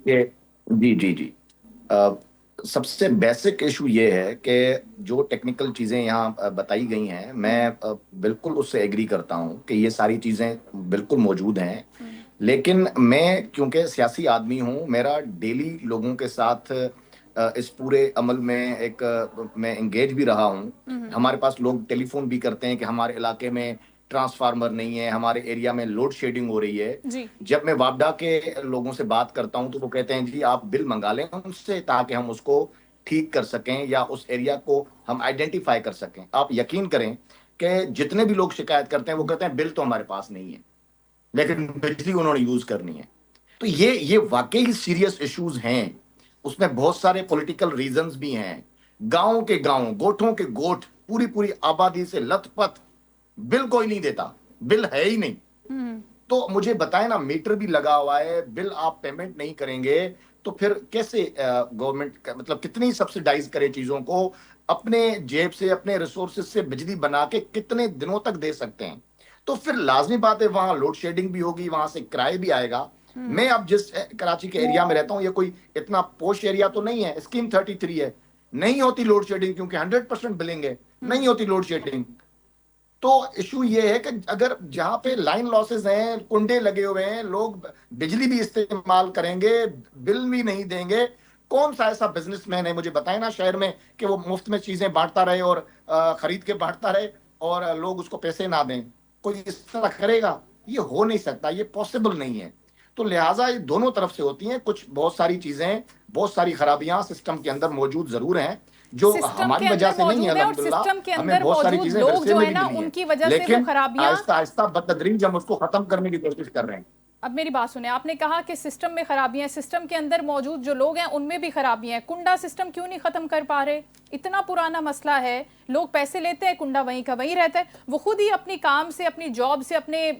कि जी सबसे बेसिक इशू ये है कि जो टेक्निकल चीजें यहाँ बताई गई हैं, मैं बिल्कुल उससे एग्री करता हूँ कि ये सारी चीजें बिल्कुल मौजूद हैं। लेकिन मैं क्योंकि सियासी आदमी हूँ, मेरा डेली लोगों के साथ इस पूरे अमल में मैं एंगेज भी रहा हूँ। हमारे पास लोग टेलीफोन भी करते हैं कि हमारे इलाके में ट्रांसफार्मर नहीं है, हमारे एरिया में लोड शेडिंग हो रही है। जब मैं वापडा के लोगों से बात करता हूं तो वो कहते हैं जी आप बिल मंगा लें उनसे ताकि हम उसको ठीक कर सकें या उस एरिया को हम आइडेंटिफाई कर सकें। आप यकीन करें कि जितने भी लोग शिकायत करते हैं वो कहते हैं बिल तो हमारे पास नहीं है, लेकिन बिजली उन्होंने यूज करनी है। तो ये वाकई ही सीरियस इश्यूज हैं। उसमें बहुत सारे पॉलिटिकल रीजंस भी हैं। गांव के गांव, गोठों के गोठ, पूरी आबादी से लथपथ, बिल कोई नहीं देता, बिल है ही नहीं। तो मुझे बताएं ना, मीटर भी लगा हुआ है, बिल आप पेमेंट नहीं करेंगे तो फिर कैसे गवर्नमेंट मतलब कितनी सब्सिडाइज करे चीजों को, अपने जेब से अपने रिसोर्सेज से बिजली बना के कितने दिनों तक दे सकते हैं? तो फिर लाजमी बात है वहां लोड शेडिंग भी होगी, वहां से किराए भी आएगा। मैं अब जिस कराची के एरिया में रहता हूँ, ये कोई इतना पोश एरिया तो नहीं है, स्कीम 33 है, नहीं होती लोड शेडिंग क्योंकि 100% बिलिंग है, नहीं होती लोड शेडिंग। तो इशू ये है कि अगर जहां पे लाइन लॉसेस हैं, कुंडे लगे हुए हैं, लोग बिजली भी इस्तेमाल करेंगे, बिल भी नहीं देंगे, कौन सा ऐसा बिजनेसमैन है मुझे बताएं ना शहर में कि वो मुफ्त में चीजें बांटता रहे और खरीद के बांटता रहे और लोग उसको पैसे ना दें? कोई इस तरह करेगा? ये हो नहीं सकता, ये पॉसिबल नहीं है। तो लिहाजा ये दोनों तरफ से होती हैं, कुछ बहुत सारी चीजें, बहुत सारी खराबियां सिस्टम के अंदर मौजूद जरूर हैं जो हमारी वजह से नहीं है, अल्हम्दुलिल्लाह हमें बहुत सारी चीजें लोग जो है ना मिली उनकी हैं, वजह से वो लेकिन खराबियां आहिस्ता आहिस्ता बतदरीज हम उसको खत्म करने की कोशिश कर रहे हैं। अब मेरी बात सुने, आपने कहा कि सिस्टम में खराबियां हैं, सिस्टम के अंदर मौजूद जो लोग हैं उनमें भी खराबियां हैं। कुंडा सिस्टम क्यों नहीं खत्म कर पा रहे? इतना पुराना मसला है, लोग पैसे लेते हैं, कुंडा वहीं का वहीं रहता है, वो खुद ही अपनी काम से, अपनी जॉब से, अपने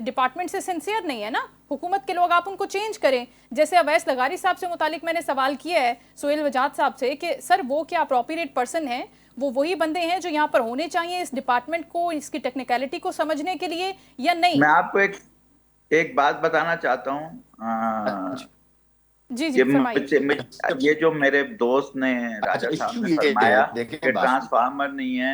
डिपार्टमेंट से सिंसियर नहीं है ना। हुकूमत के लोग, आप उनको चेंज करें। जैसे अवैस लगारी साहब से मुतालिक मैंने सवाल किया है सोहेल वजाद साहब से कि सर वो क्या अप्रोप्रिएट पर्सन है, वो वही बंदे हैं जो यहाँ पर होने चाहिए इस डिपार्टमेंट को, इसकी टेक्निकलिटी को समझने के लिए, या नहीं? मैं आपको एक बात बताना चाहता हूँ। जी जी फरमाइए। ये जो मेरे दोस्त ने, राजा साहब ने फरमाया कि ट्रांसफार्मर नहीं है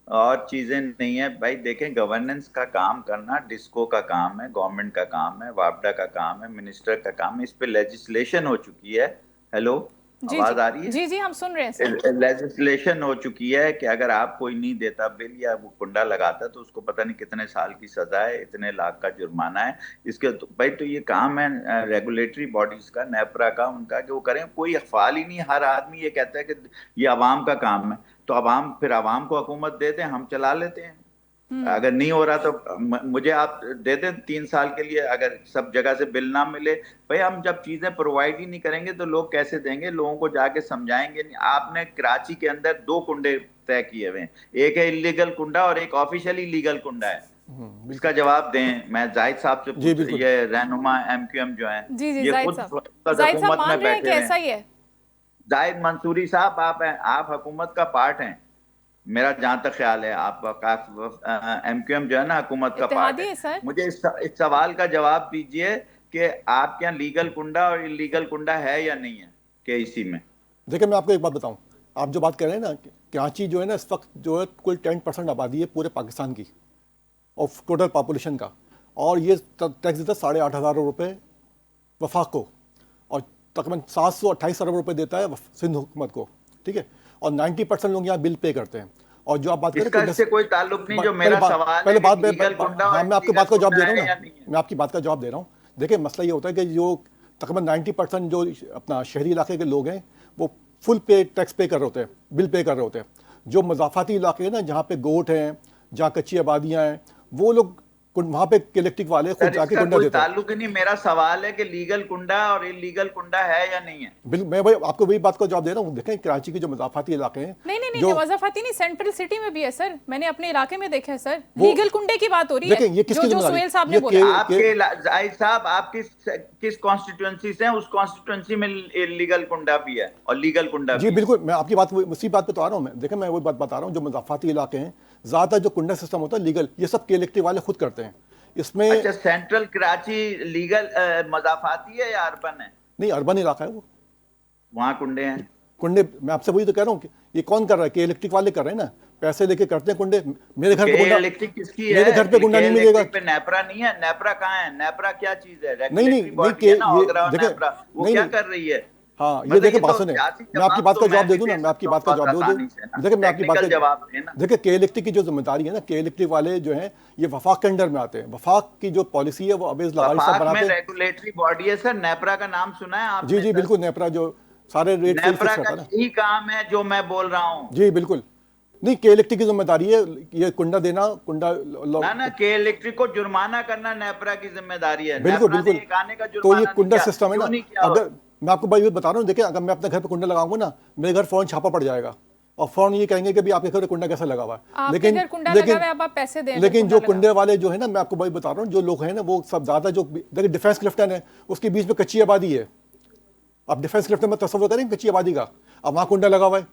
और चीजें नहीं है, भाई देखें, गवर्नेंस का काम करना डिस्को का काम है, गवर्नमेंट का काम है, वापडा का काम है, मिनिस्टर का काम है। इस पे लेजिस्लेशन हो चुकी है। हेलो, आवाज आ रही है? जी जी हम सुन रहे हैं। लेजिस्लेशन हो चुकी है कि अगर आप कोई नहीं देता बिल या वो कुंडा लगाता तो उसको पता नहीं कितने साल की सजा है, इतने लाख का जुर्माना है। इसके तो भाई तो ये काम है रेगुलेटरी बॉडीज का, नेपरा का, उनका, कि वो करें। कोई ख्याल ही नहीं, हर आदमी ये कहता है कि ये अवाम का काम है, तो अवाम को हुकूमत दे दें, हम चला लेते हैं। अगर नहीं हो रहा तो मुझे आप दे दें 3 साल के लिए, अगर सब जगह से बिल ना मिले। भाई हम जब चीजें प्रोवाइड ही नहीं करेंगे तो लोग कैसे देंगे? लोगों को जाके समझाएंगे नहीं। आपने कराची के अंदर 2 कुंडे तय किए हुए हैं, एक है इलीगल कुंडा और एक ऑफिशियली लीगल कुंडा है। इसका जवाब दें। मैं जाहिद साहब से ये रहनुमा MQM जो है, ये खुद हुकूमत में बैठे हैं। जाहिद मंसूरी साहब, आप हुकूमत का पार्ट हैं, मेरा जहां तक ख्याल है। आपका MQM जो है ना हुकूमत का पार्ट है। मुझे इस सवाल का जवाब दीजिए कि आपके यहाँ लीगल कुंडा और इलीगल कुंडा है या नहीं है KEC में? देखिए मैं आपको एक बात बताऊं, आप जो बात कर रहे हैं ना, कराची जो है ना इस वक्त जो है कुल 10% आबादी है पूरे पाकिस्तान की और टोटल पॉपुलेशन का, और ये टैक्स देता है 8,500 रुपये वफाक को, और तकरीबन 728 अरब रुपये देता है सिंध हुकूमत को, ठीक है। और 90% लोग यहाँ बिल पे करते हैं। और जो आप बात करें, इससे कोई ताल्लुक नहीं। जो मेरा सवाल पहले बात मैं आपकी बात का जवाब दे रहा हूँ ना, मैं आपकी बात का जवाब दे रहा हूँ। देखिए मसला ये होता है कि जो तकरीबन 90% जो अपना शहरी इलाके के लोग हैं वो फुल पे टैक्स पे कर रहे होते हैं, बिल पे कर रहे होते हैं। जो मज़ाफ़ाती इलाके हैं ना, जहाँ पे गोट हैं, जहाँ कच्ची आबादियाँ हैं, वो लोग वहाँ पे इलेक्ट्रिक वाले खुद जाके कुंडा देते हैं। ताल्लुक नहीं। मेरा सवाल है कि लीगल कुंडा और इलीगल कुंडा है या नहीं है? बिल्कुल, मैं भाई आपको वही बात का जवाब दे रहा हूँ। देखें कराची के जो मज़ाफ़ाती इलाके हैं, नहीं मज़ाफ़ाती नहीं, सेंट्रल सिटी में भी है सर, मैंने अपने इलाके में देखा है सर। लीगल कुंडे की बात हो रही है, जो सोहेल साहब ने बोला। आपके जाहिद साहब, आप किस कॉन्स्टिट्यूएंसी से हैं? उस कॉन्स्टिट्यूएंसी में लीगल कुंडा भी है और लीगल कुंडा जी बिल्कुल, मैं आपकी बात उसी बात पे तो आ रहा हूँ। मैं देखें, मैं वही बात बता रहा हूँ, जो मज़ाफ़ाती इलाके हैं ज़्यादातर जो कुंडा सिस्टम होता है लीगल, ये सब के इलेक्ट्रिक वाले खुद करते हैं। इसमें अच्छा, सेंट्रल कराची लीगल मज़ाफ़ाती है या अर्बन है? नहीं, अर्बन इलाका है वो, वहाँ कुंडे हैं। कुंडे मैं आपसे वही तो कह रहा हूँ कि ये कौन कर रहा है? कि इलेक्ट्रिक वाले कर रहे हैं ना, पैसे लेके करते हैं कुंडे। मेरे घर पे कुंडा, इलेक्ट्रिक किसकी है? मेरे घर पे कुंडा नहीं मिलेगा। पे नेपरा नहीं है? नेपरा कहाँ है? नेपरा क्या चीज है? नहीं, वो क्या कर रही है? हाँ, ये देखिए बात सुने, मैं आपकी बात का जवाब दे दूं ना, मैं आपकी बात का जवाब दे दूं। देखिए मैं आपकी बात का जवाब, देखिए के इलेक्ट्रिक की जो जिम्मेदारी है ना, के इलेक्ट्रिक वाले जो हैं ये वफाक के अंडर में आते हैं। वफाक की जो पॉलिसी है वो अवेज लगारी साहब बनाते हैं। रेगुलेटरी बॉडी है सर। नेपरा का नाम सुना है आपने? जी जी बिल्कुल, नेपरा जो सारे रेट नेपरा का यही काम है जो मैं बोल रहा हूँ। जी बिल्कुल, नहीं के इलेक्ट्रिक की जिम्मेदारी है ये कुंडा देना, कुंडा ना के इलेक्ट्रिक को जुर्माना करना नेपरा की जिम्मेदारी है। बिल्कुल बिल्कुल। तो ये कुंडा सिस्टम है ना, अगर मैं आपको भाई बता रहा हूँ, देखिए अगर मैं अपने घर पे कुंडा लगाऊंगा ना, मेरे घर फौरन छापा पड़ जाएगा और फौरन ये कहेंगे कि भी आपके घर कुंडा कैसा लगा हुआ है। आपके घर कुंडा लगा हुआ है, अब आप पैसे दें। लेकिन जो कुंडे वाले जो है ना, मैं आपको भाई बता रहा हूँ, जो लोग हैं ना वो सब ज़्यादा, जो देखिए डिफेंस क्लिफ्टन है उसके बीच में कच्ची आबादी है। अब डिफेंस क्लिफ्टन में तस्वीर करें कच्ची आबादी का, अब वहाँ कुंडा लगा हुआ है।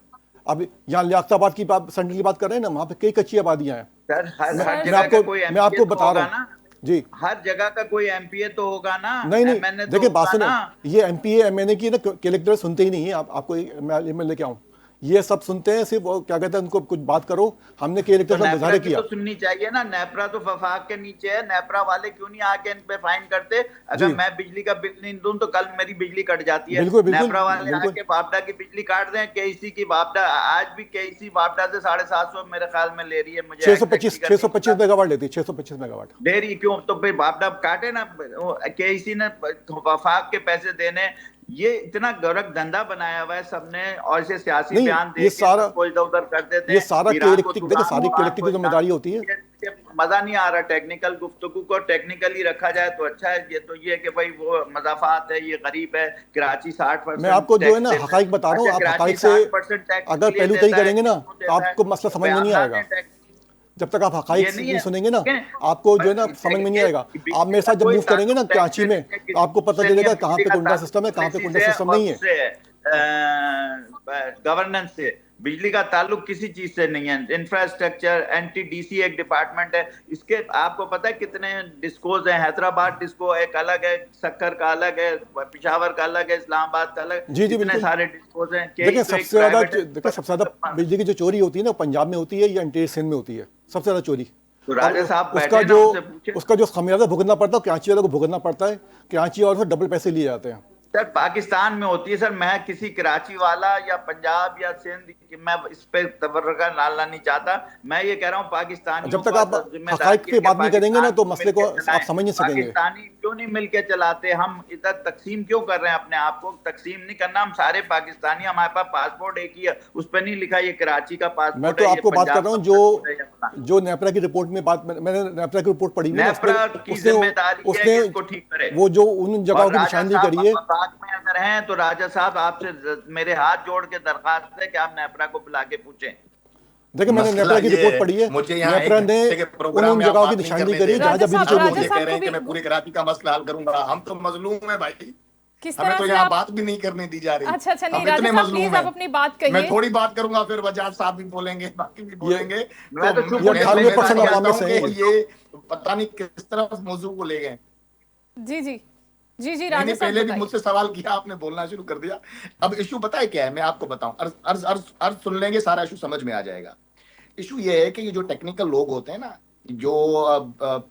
अब यहाँ लियाकताबाद की बात, सेंट्रल की बात कर रहे हैं ना, वहाँ पे कई कच्ची आबादियाँ हैं। सर हर जगह का कोई मैं आपको MPA तो बता होगा रहा हूँ ना, जी। हर जगह का कोई MPA तो होगा ना, नहीं नहीं, MNA तो देखिए बात होगा सुनो, ना। ये MPA MNA की ना कलेक्टर सुनते ही नहीं है। आपको मैं लेके आऊँ, ये सब सुनते हैं सिर्फ, वो क्या कहते हैं, उनको कुछ बात करो। हमने के इलेक्टर तो साहब मुजाहरे किया। तो सुननी चाहिए ना, नेपरा तो वफाक के नीचे है, नेपरा वाले क्यों नहीं आके इन पे फाइन करते? अगर जी। मैं बिजली का बिल नहीं दूं तो कल मेरी बिजली कट जाती है। बिल्कुल बिल्कुल नेपरा वाले बिल्कुल। आके वापडा की बिजली काट दें। केईसी की वापडा आज भी, केईसी वापडा से 750 मेरे ख्याल में ले रही है, मुझे 625 मेगावाट लेती है, 625 मेगावाट दे रही। क्यों? तो फिर वापडा काटे ना, केईसी ने वफाक के पैसे देने। ये इतना गलत धंधा बनाया हुआ है सबने, और इसे सियासी नहीं, बयान दे ये के सारा, सबको इधर उधर कर देते ये हैं। सारा ईरान को इलेक्ट्रिक, देखिए सारी इलेक्ट्रिक की जिम्मेदारी होती है। मुझे मजा नहीं आ रहा टेक्निकल गुफ्तगू को, टेक्निकली रखा जाए तो अच्छा है। ये तो ये है कि भाई वो मजाफात है, ये गरीब है। कराची 60%, मैं आपको जो है ना हकाइक बता रहा हूँ, आप हकाइक से अगर पहलू तय करेंगे ना तो आपको मसला समझ में नहीं आएगा। जब तक आप हकाइक नहीं सुनेंगे ना, आपको जो है ना समझ में नहीं आएगा। आप मेरे साथ जब मूव करेंगे ना कराची में, तो आपको पता चलेगा कहाँ पे कुंडा सिस्टम है, कहाँ पे कुंडा सिस्टम नहीं है। गवर्नेंस से बिजली का ताल्लुक किसी चीज से नहीं है। इंफ्रास्ट्रक्चर, NTDC एक डिपार्टमेंट है, इसके आपको पता है कितने डिस्कोज हैं? हैदराबाद डिस्को एक अलग है, सक्कर का अलग है, पिशावर का अलग है, इस्लामाबाद का अलग। जी जी, इतने बिल्कुल सारे डिस्कोज हैं। देखिए सबसे ज्यादा बिजली की जो चोरी होती है ना, पंजाब में होती है या इंटीरियर सिंध में होती है, सबसे ज्यादा चोरी। तो राजा साहब उसका जो खमियाजा भुगतना पड़ता है कराची वालों को भुगतना पड़ता है। कराची और से डबल पैसे लिए जाते हैं। सर पाकिस्तान में होती है सर। मैं किसी कराची वाला या पंजाब या सिंध, मैं इस पे तबर्रुका डालना नहीं चाहता। मैं ये कह रहा हूँ पाकिस्तान, जब तक आप हकाइक पे बात नहीं करेंगे ना तो मसले को आप समझ नहीं सकेंगे। पाकिस्तानी क्यों नहीं मिलके चलाते? हम इधर तकसीम क्यों कर रहे हैं? अपने आप को तकसीम नहीं करना। हम सारे पाकिस्तानी, हमारे पास पासपोर्ट एक ही है, उस पर नहीं लिखा ये कराची का पासपोर्ट। मैं तो आपको बात कर रहा हूँ जो नेपरा की रिपोर्ट में बात, मैंने नेपरा की रिपोर्ट पढ़ी है, उसने वो जो उन जगहों की निशानदेही करी है। में अगर हैं तो राजा साहब आपसे मेरे हाथ जोड़ के दरखास्त है कि आप नेपरा को बुला के पूछें। देखिए मैंने नेपरा की रिपोर्ट पढ़ी है, नेपरा ने उन जगहों की निशानदेही करी जहां जहां बिजली चोरी होती है। कह रहे हैं कि मैं पूरी कराची का मसला हल करूंगा। हम तो मजलूम है भाई, किस हमें तरह तो से यहाँ आप... बात भी नहीं करने दी जा रही। अच्छा नहीं राजा साहब प्लीज आप अपनी बात कहिए। मैं थोड़ी बात करूंगा, फिर वजाद साहब भी बोलेंगे, बाकी भी बोलेंगे। ये पता नहीं किस तरफ मौजू को ले गए। जी जी जी जी मैंने पहले भी मुझसे सवाल किया, आपने बोलना शुरू कर दिया। अब इशू पता है क्या है, मैं आपको बताऊं। अर्ज सुन लेंगे, सारा इशू समझ में आ जाएगा। इशू ये है कि ये जो टेक्निकल लोग होते हैं ना, जो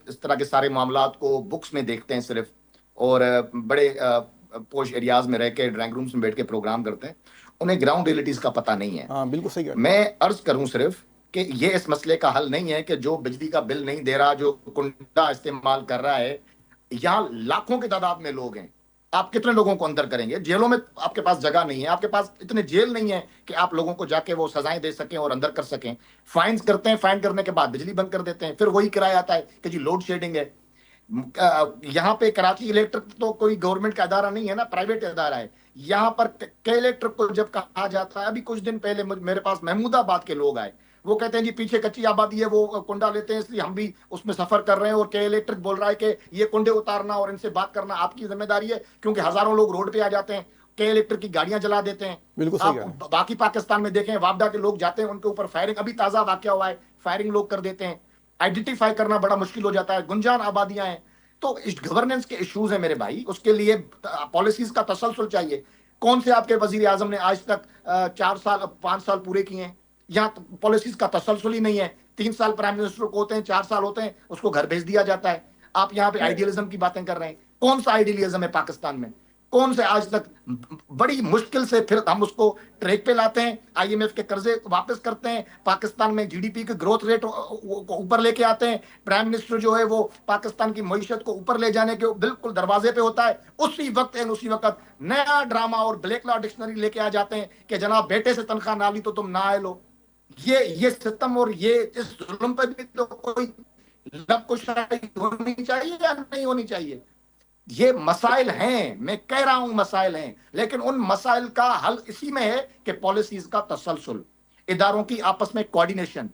इस तरह के सारे मामलात को बुक्स में देखते हैं सिर्फ, और बड़े पोश एरियाज में रह के ड्राइंग रूम्स में बैठ के प्रोग्राम करते हैं, उन्हें ग्राउंड रियलिटीज का पता नहीं है। हाँ बिल्कुल सही। मैं अर्ज करूं सिर्फ कि ये इस मसले का हल नहीं है कि जो बिजली का बिल नहीं दे रहा, जो कुंडा इस्तेमाल कर रहा है, यहाँ लाखों की तादाद में लोग हैं। आप कितने लोगों को अंदर करेंगे? जेलों में आपके पास जगह नहीं है, आपके पास इतने जेल नहीं है कि आप लोगों को जाके वो सजाएं दे सकें और अंदर कर सकें। फाइन्स करते हैं, फाइन करने के बाद बिजली बंद कर देते हैं, फिर वही किराया आता है कि जी लोड शेडिंग है। यहाँ पे कराची इलेक्ट्रिक तो कोई गवर्नमेंट का अदारा नहीं है ना, प्राइवेट अदारा है। यहाँ पर के इलेक्ट्रिक को जब कहा जाता है, अभी कुछ दिन पहले मेरे पास महमूदाबाद के लोग आए, वो कहते हैं जी पीछे कच्ची आबादी है, वो कुंडा लेते हैं, इसलिए हम भी उसमें सफर कर रहे हैं। और के इलेक्ट्रिक बोल रहा है कि ये कुंडे उतारना और इनसे बात करना आपकी जिम्मेदारी है, क्योंकि हजारों लोग रोड पे आ जाते हैं, के इलेक्ट्रिक की गाड़ियां जला देते हैं। बिल्कुल आप बाकी पाकिस्तान में देखें, वापडा के लोग जाते हैं, उनके ऊपर फायरिंग, अभी ताजा वाकया हुआ है, फायरिंग लोग कर देते हैं। आइडेंटिफाई करना बड़ा मुश्किल हो जाता है, गुंजान आबादियां हैं। तो इस गवर्नेंस के इश्यूज है मेरे भाई, उसके लिए पॉलिसीज का तसलसल चाहिए। कौन से आपके वजीर आजम ने आज तक 4 साल 5 साल पूरे किए हैं? यहाँ पॉलिसीज का तसलसल ही नहीं है। 3 साल प्राइम मिनिस्टर को होते हैं, 4 साल होते हैं, उसको घर भेज दिया जाता है। आप यहाँ पे आइडियलिज्म की बातें कर रहे हैं। कौन सा आइडियलिज्म है पाकिस्तान में? कौन से? आज तक बड़ी मुश्किल से फिर हम उसको ट्रैक पे लाते हैं, IMF के कर्जे वापस करते हैं, पाकिस्तान में GDP के ग्रोथ रेट को ऊपर लेके आते हैं। प्राइम मिनिस्टर जो है वो पाकिस्तान की मईशत को ऊपर ले जाने के बिल्कुल दरवाजे पे होता है। उसी वक्त नया ड्रामा और ब्लैक लॉ डिक्शनरी लेके आ जाते हैं कि जनाब बेटे से तनख्वाह ना ली तो तुम ना आए लो। ये सिस्टम और ये इस जुल्म पे भी तो कोई लबकुशाई होनी चाहिए या नहीं होनी चाहिए? ये मसाइल हैं, मैं कह रहा हूं मसाइल हैं, लेकिन उन मसाइल का हल इसी में है कि पॉलिसीज का तसलसल। इदारों की आपस में कोऑर्डिनेशन,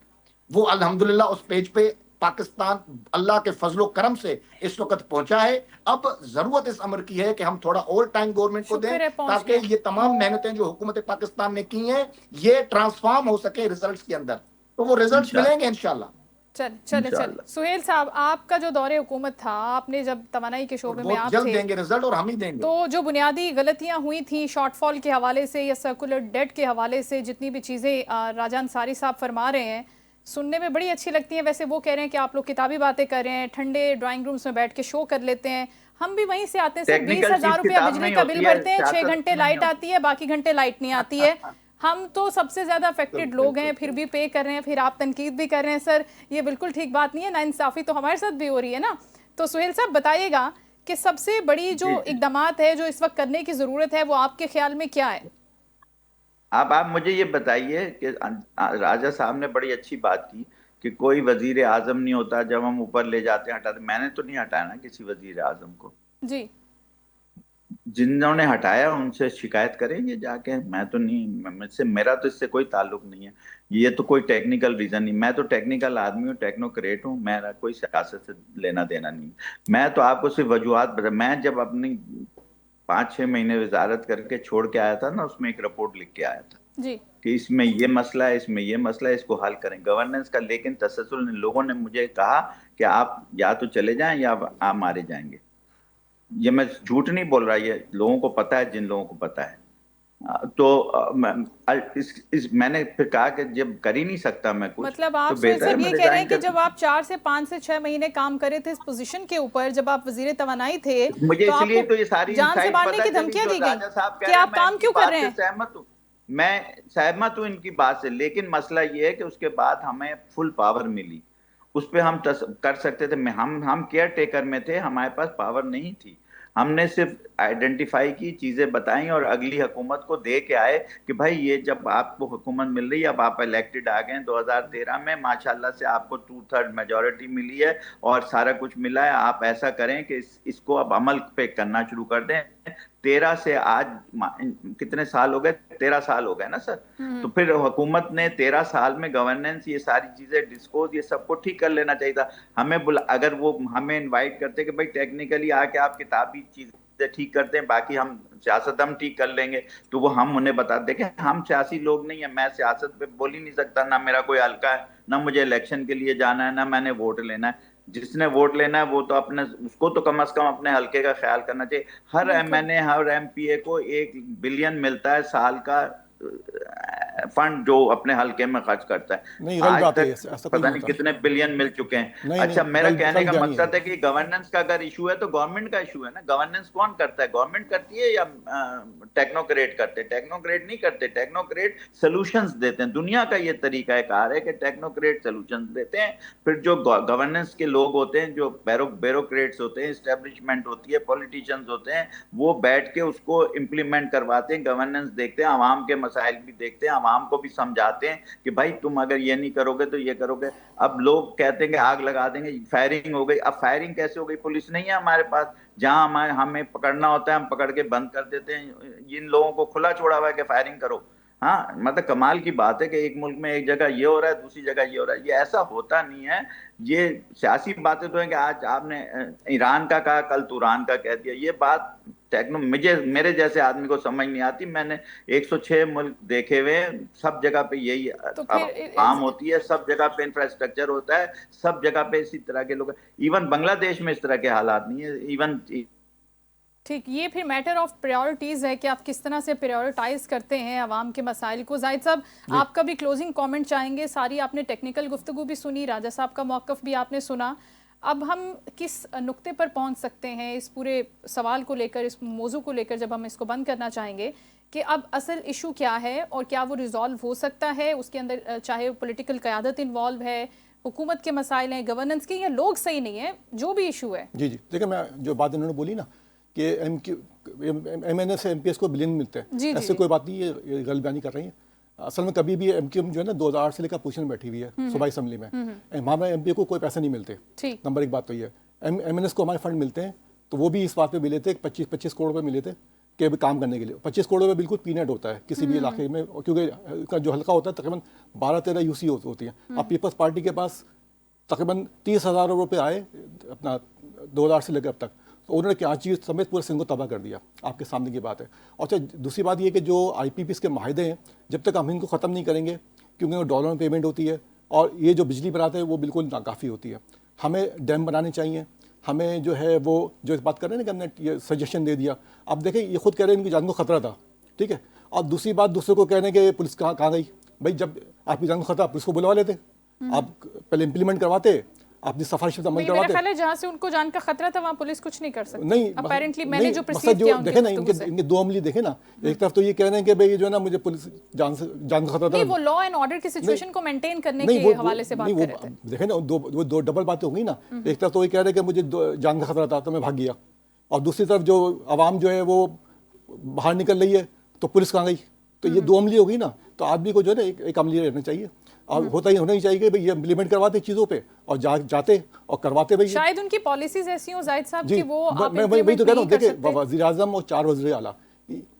वो अल्हम्दुलिल्लाह उस पेज पे पाकिस्तान अल्लाह के फजलो करम से इस वक्त पहुंचा है। अब जरूरत इस अमर की है कि हम थोड़ा और टाइम गवर्नमेंट को दें ताकि ये तमाम मेहनतें जो हुकूमत पाकिस्तान ने की हैं ये ट्रांसफॉर्म हो सके रिजल्ट्स के अंदर, तो वो रिजल्ट्स मिलेंगे इंशाल्लाह। चले सुहेल साहब, आपका जो दौरे हुकूमत था, आपने जब तवानाई के शोबे में आप जल्द थे, देंगे रिजल्ट और हम ही देंगे। तो जो बुनियादी गलतियां हुई थी शॉर्टफॉल के हवाले से या सर्कुलर डेट के हवाले से, जितनी भी चीज़ें राजा अंसारी साहब फरमा रहे हैं, सुनने में बड़ी अच्छी लगती हैं। वैसे वो कह रहे हैं कि आप लोग किताबी बातें कर रहे हैं, ठंडे ड्राइंग रूम्स में बैठ के शो कर लेते हैं। हम भी वहीं से आते हैं सर, 20,000 रुपया बिजली का बिल भरते हैं, 6 घंटे लाइट आती है, बाकी घंटे लाइट नहीं आती है। हम तो सबसे ज्यादा अफेक्टेड लोग हैं, फिर भी पे कर रहे हैं, फिर आप तनकीद भी कर रहे हैं। सर ये बिल्कुल ठीक बात नहीं है, नाइंसाफी तो हमारे साथ भी हो रही है ना। तो सुहेल साहब बताइएगा कि सबसे बड़ी जो इकदामात है जो इस वक्त करने की जरूरत है वो आपके ख्याल में क्या है? आप मुझे ये बताइए कि राजा साहब ने बड़ी अच्छी बात की कि कोई वजीर आजम नहीं होता जब हम ऊपर ले जाते हैं हटाते। मैंने तो नहीं हटाया ना किसी वजीर आजम को जी। जिन्होंने हटाया उनसे शिकायत करेंगे जाके। मैं तो नहीं, मुझसे, मेरा तो इससे कोई ताल्लुक नहीं है। ये तो कोई टेक्निकल रीजन नहीं, मैं तो टेक्निकल आदमी हूँ, टेक्नोक्रेट हूँ, मेरा कोई सियासत से लेना देना नहीं। मैं तो आपको सिर्फ वजूहात बता। मैं जब अपनी 5-6 महीने वजारत करके छोड़ के आया था ना, उसमें एक रिपोर्ट लिख के आया था जी। कि इसमें ये मसला है, इसमें ये मसला है, इसको हल करें गवर्नेंस का। लेकिन तसलसल लोगों ने मुझे कहा कि आप या तो चले जाएं या आप मारे जाएंगे। ये मैं झूठ नहीं बोल रहा, ये लोगों को पता है, जिन लोगों को पता है। तो मैंने फिर कहा कि जब कर ही नहीं सकता मैं कुछ, मतलब आप तो बेहतर है ये कह रहे हैं कि जब आप 4 से 5 से 6 महीने काम करे थे इस पोजीशन के ऊपर, जब आप वजीर तवानाई थे, मुझे तो इसलिए आपको तो ये सारी जान से मारने की धमकियां दी गई कि आप काम क्यों कर रहे हैं? सहमत हूँ, मैं सहमत हूँ इनकी बात से। लेकिन मसला ये है कि उसके बाद हमें फुल पावर मिली, उस पर हम कर सकते थे। हम केयर टेकर में थे, हमारे पास पावर नहीं थी। हमने सिर्फ आइडेंटिफाई की, चीजें बताई और अगली हुकूमत को दे के आए कि भाई ये जब आपको हुकूमत मिल रही है, अब आप इलेक्टेड आ गए 2013 में, माशाल्लाह से आपको 2/3 मेजोरिटी मिली है और सारा कुछ मिला है। आप ऐसा करें कि इसको अब अमल पे करना शुरू कर दें। 13 से आज कितने साल हो गए? 13 साल हो गए ना सर। तो फिर हुकूमत ने 13 साल में गवर्नेंस, ये सारी चीजें, डिस्कोज, ये सबको ठीक कर लेना चाहिए था। हमें अगर वो हमें इनवाइट करते कि भाई टेक्निकली आके आप किताबी चीजें ठीक करते हैं, बाकी हम सियासत हम ठीक कर लेंगे, तो वो हम उन्हें बता दें कि हम सियासी लोग नहीं है, मैं सियासत पे बोल ही नहीं सकता, ना मेरा कोई हल्का है, ना मुझे इलेक्शन के लिए जाना है, ना मैंने वोट लेना है। जिसने वोट लेना है वो तो अपने, उसको तो कम से कम अपने हल्के का ख्याल करना चाहिए। हर एमएनए, हर एमपीए को 1 बिलियन मिलता है साल का फंड जो अपने हल्के में खर्च करता है। नहीं, आज बात है, तक ऐसा पता नहीं कितने बिलियन मिल चुके हैं। नहीं, अच्छा, नहीं, मेरा कहने का जानी मकसद है कि गवर्नेंस का अगर इशू है तो गवर्नमेंट का इशू है ना। गवर्नेंस कौन करता है? गवर्नमेंट करती है या टेक्नोक्रेट करते हैं? टेक्नोक्रेट नहीं करते, टेक्नोक्रेट सॉल्यूशंस देते हैं। दुनिया का ये तरीका है कार है कि टेक्नोक्रेट सॉल्यूशंस देते हैं, फिर जो गवर्नेंस के लोग होते हैं, जो ब्यूरोक्रेट्स होते हैं, एस्टेब्लिशमेंट होती है, पॉलिटिशियंस होते हैं, वो बैठ के उसको इम्प्लीमेंट करवाते हैं, गवर्नेंस देखते हैं, आवाम के मसाइल भी देखते हैं, आवाम को भी समझाते हैं कि भाई तुम अगर ये नहीं करोगे तो ये करोगे। अब लोग कहते हैं कि आग लगा देंगे, फायरिंग हो गई। अब फायरिंग कैसे हो गई? पुलिस नहीं है हमारे पास, जहां हमें पकड़ना होता है हम पकड़ के बंद कर देते हैं। इन लोगों को खुला छोड़ा हुआ है कि फायरिंग करो। हाँ, मतलब कमाल की बात है कि एक मुल्क में एक जगह ये हो रहा है, दूसरी जगह ये हो रहा है। ये ऐसा होता नहीं है। ये सियासी बातें तो है कि आज आपने ईरान का कहा, कल तुरान का कह दिया। ये बात मेरे जैसे आदमी को समझ नहीं आती। मैंने 106 मुल्क देखे हुए, सब जगह पे यही आम होती है, सब जगह पे इंफ्रास्ट्रक्चर होता है, सब जगह पे इसी तरह के लोग। इवन बांग्लादेश में इस तरह के हालात नहीं है। इवन ठीक, ये फिर मैटर ऑफ प्रायोरिटीज है कि आप किस तरह से प्रायोरिटाइज करते हैं आवाम के मसाइल को। जाहिद साहब, आपका भी क्लोजिंग कमेंट चाहेंगे। सारी आपने टेक्निकल गुफ्तगू भी सुनी, राजा साहब का मौक़िफ़ भी आपने सुना। अब हम किस नुक्ते पर पहुंच सकते हैं इस पूरे सवाल को लेकर, इस मौजू को लेकर, जब हम इसको बंद करना चाहेंगे कि अब असल इशू क्या है और क्या वो रिजॉल्व हो सकता है? उसके अंदर चाहे पॉलिटिकल क़यादत इन्वॉल्व है, हुकूमत के मसाइल हैं, गवर्नेंस के, या लोग सही नहीं है, जो भी इशू है। जी जी, देखिए, मैं जो बात इन्होंने बोली ना कि एमएनए से एमपीएस को बिलियन मिलते हैं, ऐसे कोई बात नहीं है, ये गलत बयानी कर रही हैं। असल में कभी भी एमक्यूएम जो है ना 2008 से लेकर पोजीशन बैठी हुई है सूबाई असेंबली में। हमारे एमपीए को कोई पैसे नहीं मिलते। नंबर 1 बात तो ये है। एमएनएस को हमारे फंड मिलते हैं, तो वो भी इस बात पे मिले थे, 25-25 करोड़ रुपए मिले थे के भी काम करने के लिए। 25 करोड़ रुपये बिल्कुल पीनट होता है किसी भी इलाके में, क्योंकि इसका जो हल्का होता है तकरीबन 12-13 यूसी होती है। अब पीपल्स पार्टी के पास तकरीबन 30,000 रुपये आए अपना 2000 से लेकर अब तक, तो उन्होंने कराची समेत पूरे सिंध को तबाह कर दिया, आपके सामने की बात है। और अच्छा, दूसरी बात ये कि जो IPPs के माहिदे हैं, जब तक हम इनको ख़त्म नहीं करेंगे, क्योंकि वो डॉलर में पेमेंट होती है और ये जो बिजली बनाते हैं वो बिल्कुल नाकाफ़ी होती है। हमें डैम बनाने चाहिए, हमें जो है वो जो इस बात कर रहे हैं ना कि हमने ये सजेशन दे दिया, अब देखें ये खुद कह रहे हैं इनकी जान को खतरा था, ठीक है। और दूसरी बात, दूसरे को कहने के पुलिस कहाँ गई भाई, जब आपकी जान को खतरा पुलिस को बुलवा लेते, आप पहले इम्प्लीमेंट करवाते, अपनी सिफारिश अमल करवाते। मेरा ख्याल है जहाँ से उनको जान का खतरा था वहाँ पुलिस कुछ नहीं कर सकती। नहीं, अपेरेंटली मैंने जो परसीव किया देखे ना, इनके दो अमली देखे ना, एक तरफ तो ये कह रहे हैं कि भाई जो है ना मुझे पुलिस जान का खतरा था, वो लॉ एंड ऑर्डर की सिचुएशन को मेंटेन करने के हवाले से बात कर रहे थे। देखे ना, वो दो डबल बातें होंगी ना। एक तरफ तो ये कह रहे हैं कि मुझे जान का खतरा था तो मैं भाग गया, और दूसरी तरफ जो आवाम जो है वो बाहर निकल रही है तो पुलिस कहाँ गई, तो ये दो अमली होगी ना। तो आदमी को जो है ना एक अमली रहना चाहिए, और होना ही चाहिए कि भाई ये इम्प्लीमेंट करवाते चीज़ों पे और जाते और करवाते भाई। शायद उनकी पॉलिसीज ऐसी हो जाहिद साहब कि वो मैं वही तो कह रहा हूँ। देखिए, वज़ीर आज़म और 4 वज़ीर आला,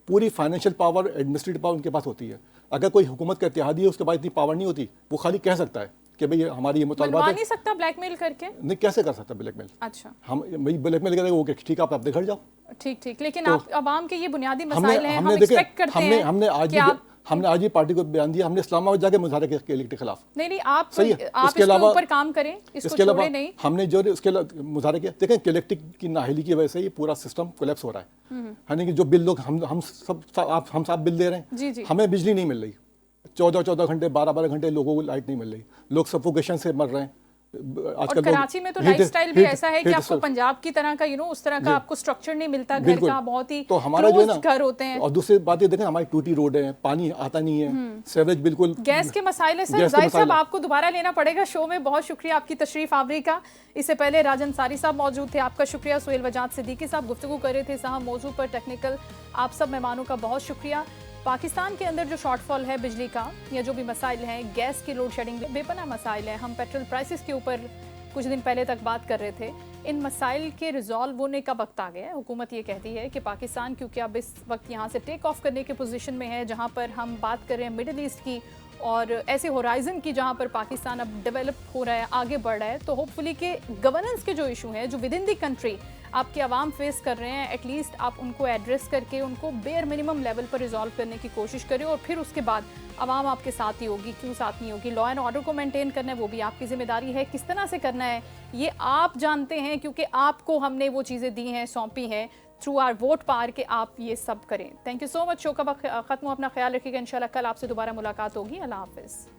पूरी फाइनेंशियल पावर, एडमिनिस्ट्रेटिव पावर उनके पास होती है। अगर कोई हुकूमत का इत्तेहादी है उसके पास इतनी पावर नहीं होती, वो खाली कह सकता है कि भाई हमारी ये मुतालबात है। नहीं सकता ब्लैकमेल करके, नहीं कैसे कर सकता ब्लैकमेल। अच्छा, हम भाई ब्लैकमेल करेंगे, वो ठीक है आप अपने घर जाओ, ठीक, लेकिन आप अवाम के ये बुनियादी मसाइल हैं, हम एक्सपेक्ट करते हैं। हमने आज ही पार्टी को बयान दिया, हमने इस्लामाबाद जाके मुजाहरे के खिलाफ। नहीं, आप इसके ऊपर काम करें, इसके अलावा नहीं। हमने जो इसके मुजाहरे किया, देखें इलेक्ट्रिक की नाअहली की वजह से ये पूरा सिस्टम कोलैप्स हो रहा है। यानी कि जो बिल लोग हम सब बिल दे रहे हैं, हमें बिजली नहीं मिल रही, 14 घंटे 12 घंटे लोगों को लाइट नहीं मिल रही, लोग सफोकेशन से मर रहे हैं। आजकल कराची में तो लाइफस्टाइल भी ऐसा है कि आपको पंजाब की तरह का उस तरह का आपको स्ट्रक्चर नहीं मिलता घर का, बहुत ही तो हमारा जो है ना घर होते हैं। और दूसरी बात ये देखें, हमारी टूटी रोड है, पानी आता नहीं है, सीवरेज बिल्कुल, गैस के मसाइल है। सर जाहिद साहब आपको दोबारा लेना पड़ेगा शो में, बहुत शुक्रिया आपकी तशरीफ आवरी का। इससे पहले राजन सारी साहब मौजूद थे, आपका शुक्रिया। सुहेल वजाद सिद्दीकी साहब गुफ्तगू कर रहे थे साहब मौजू पर टेक्निकल। आप सब मेहमानों का बहुत शुक्रिया। पाकिस्तान के अंदर जो शॉर्टफॉल है बिजली का, या जो भी मसाइल हैं, गैस की लोड शेडिंग, बेपनाह मसाइल है। हम पेट्रोल प्राइसेस के ऊपर कुछ दिन पहले तक बात कर रहे थे। इन मसाइल के रिजॉल्व होने का वक्त आ गया है। हुकूमत ये कहती है कि पाकिस्तान क्योंकि अब इस वक्त यहाँ से टेक ऑफ करने के पोजीशन में है, जहाँ पर हम बात कर रहे हैं मिडिल ईस्ट की और ऐसे होराइजन की जहाँ पर पाकिस्तान अब डेवलप हो रहा है, आगे बढ़ रहा है। तो होपफुली के गवर्नेंस के जो इशू हैं, जो विद इन दी कंट्री आपके अवाम फेस कर रहे हैं, एटलीस्ट आप उनको एड्रेस करके उनको बेयर मिनिमम लेवल पर रिजॉल्व करने की कोशिश करें, और फिर उसके बाद अवाम आपके साथ ही होगी। क्यों साथ नहीं होगी? लॉ एंड ऑर्डर को मेंटेन करना है, वो भी आपकी जिम्मेदारी है। किस तरह से करना है ये आप जानते हैं, क्योंकि आपको हमने वो चीज़ें दी हैं, सौंपी हैं थ्रू आर वोट पावर के आप ये सब करें। Thank you so much. Show का वक्त खत्म हो, अपना ख्याल रखिएगा। इंशाल्लाह कल आपसे दोबारा मुलाकात होगी। अल्लाह हाफिज़।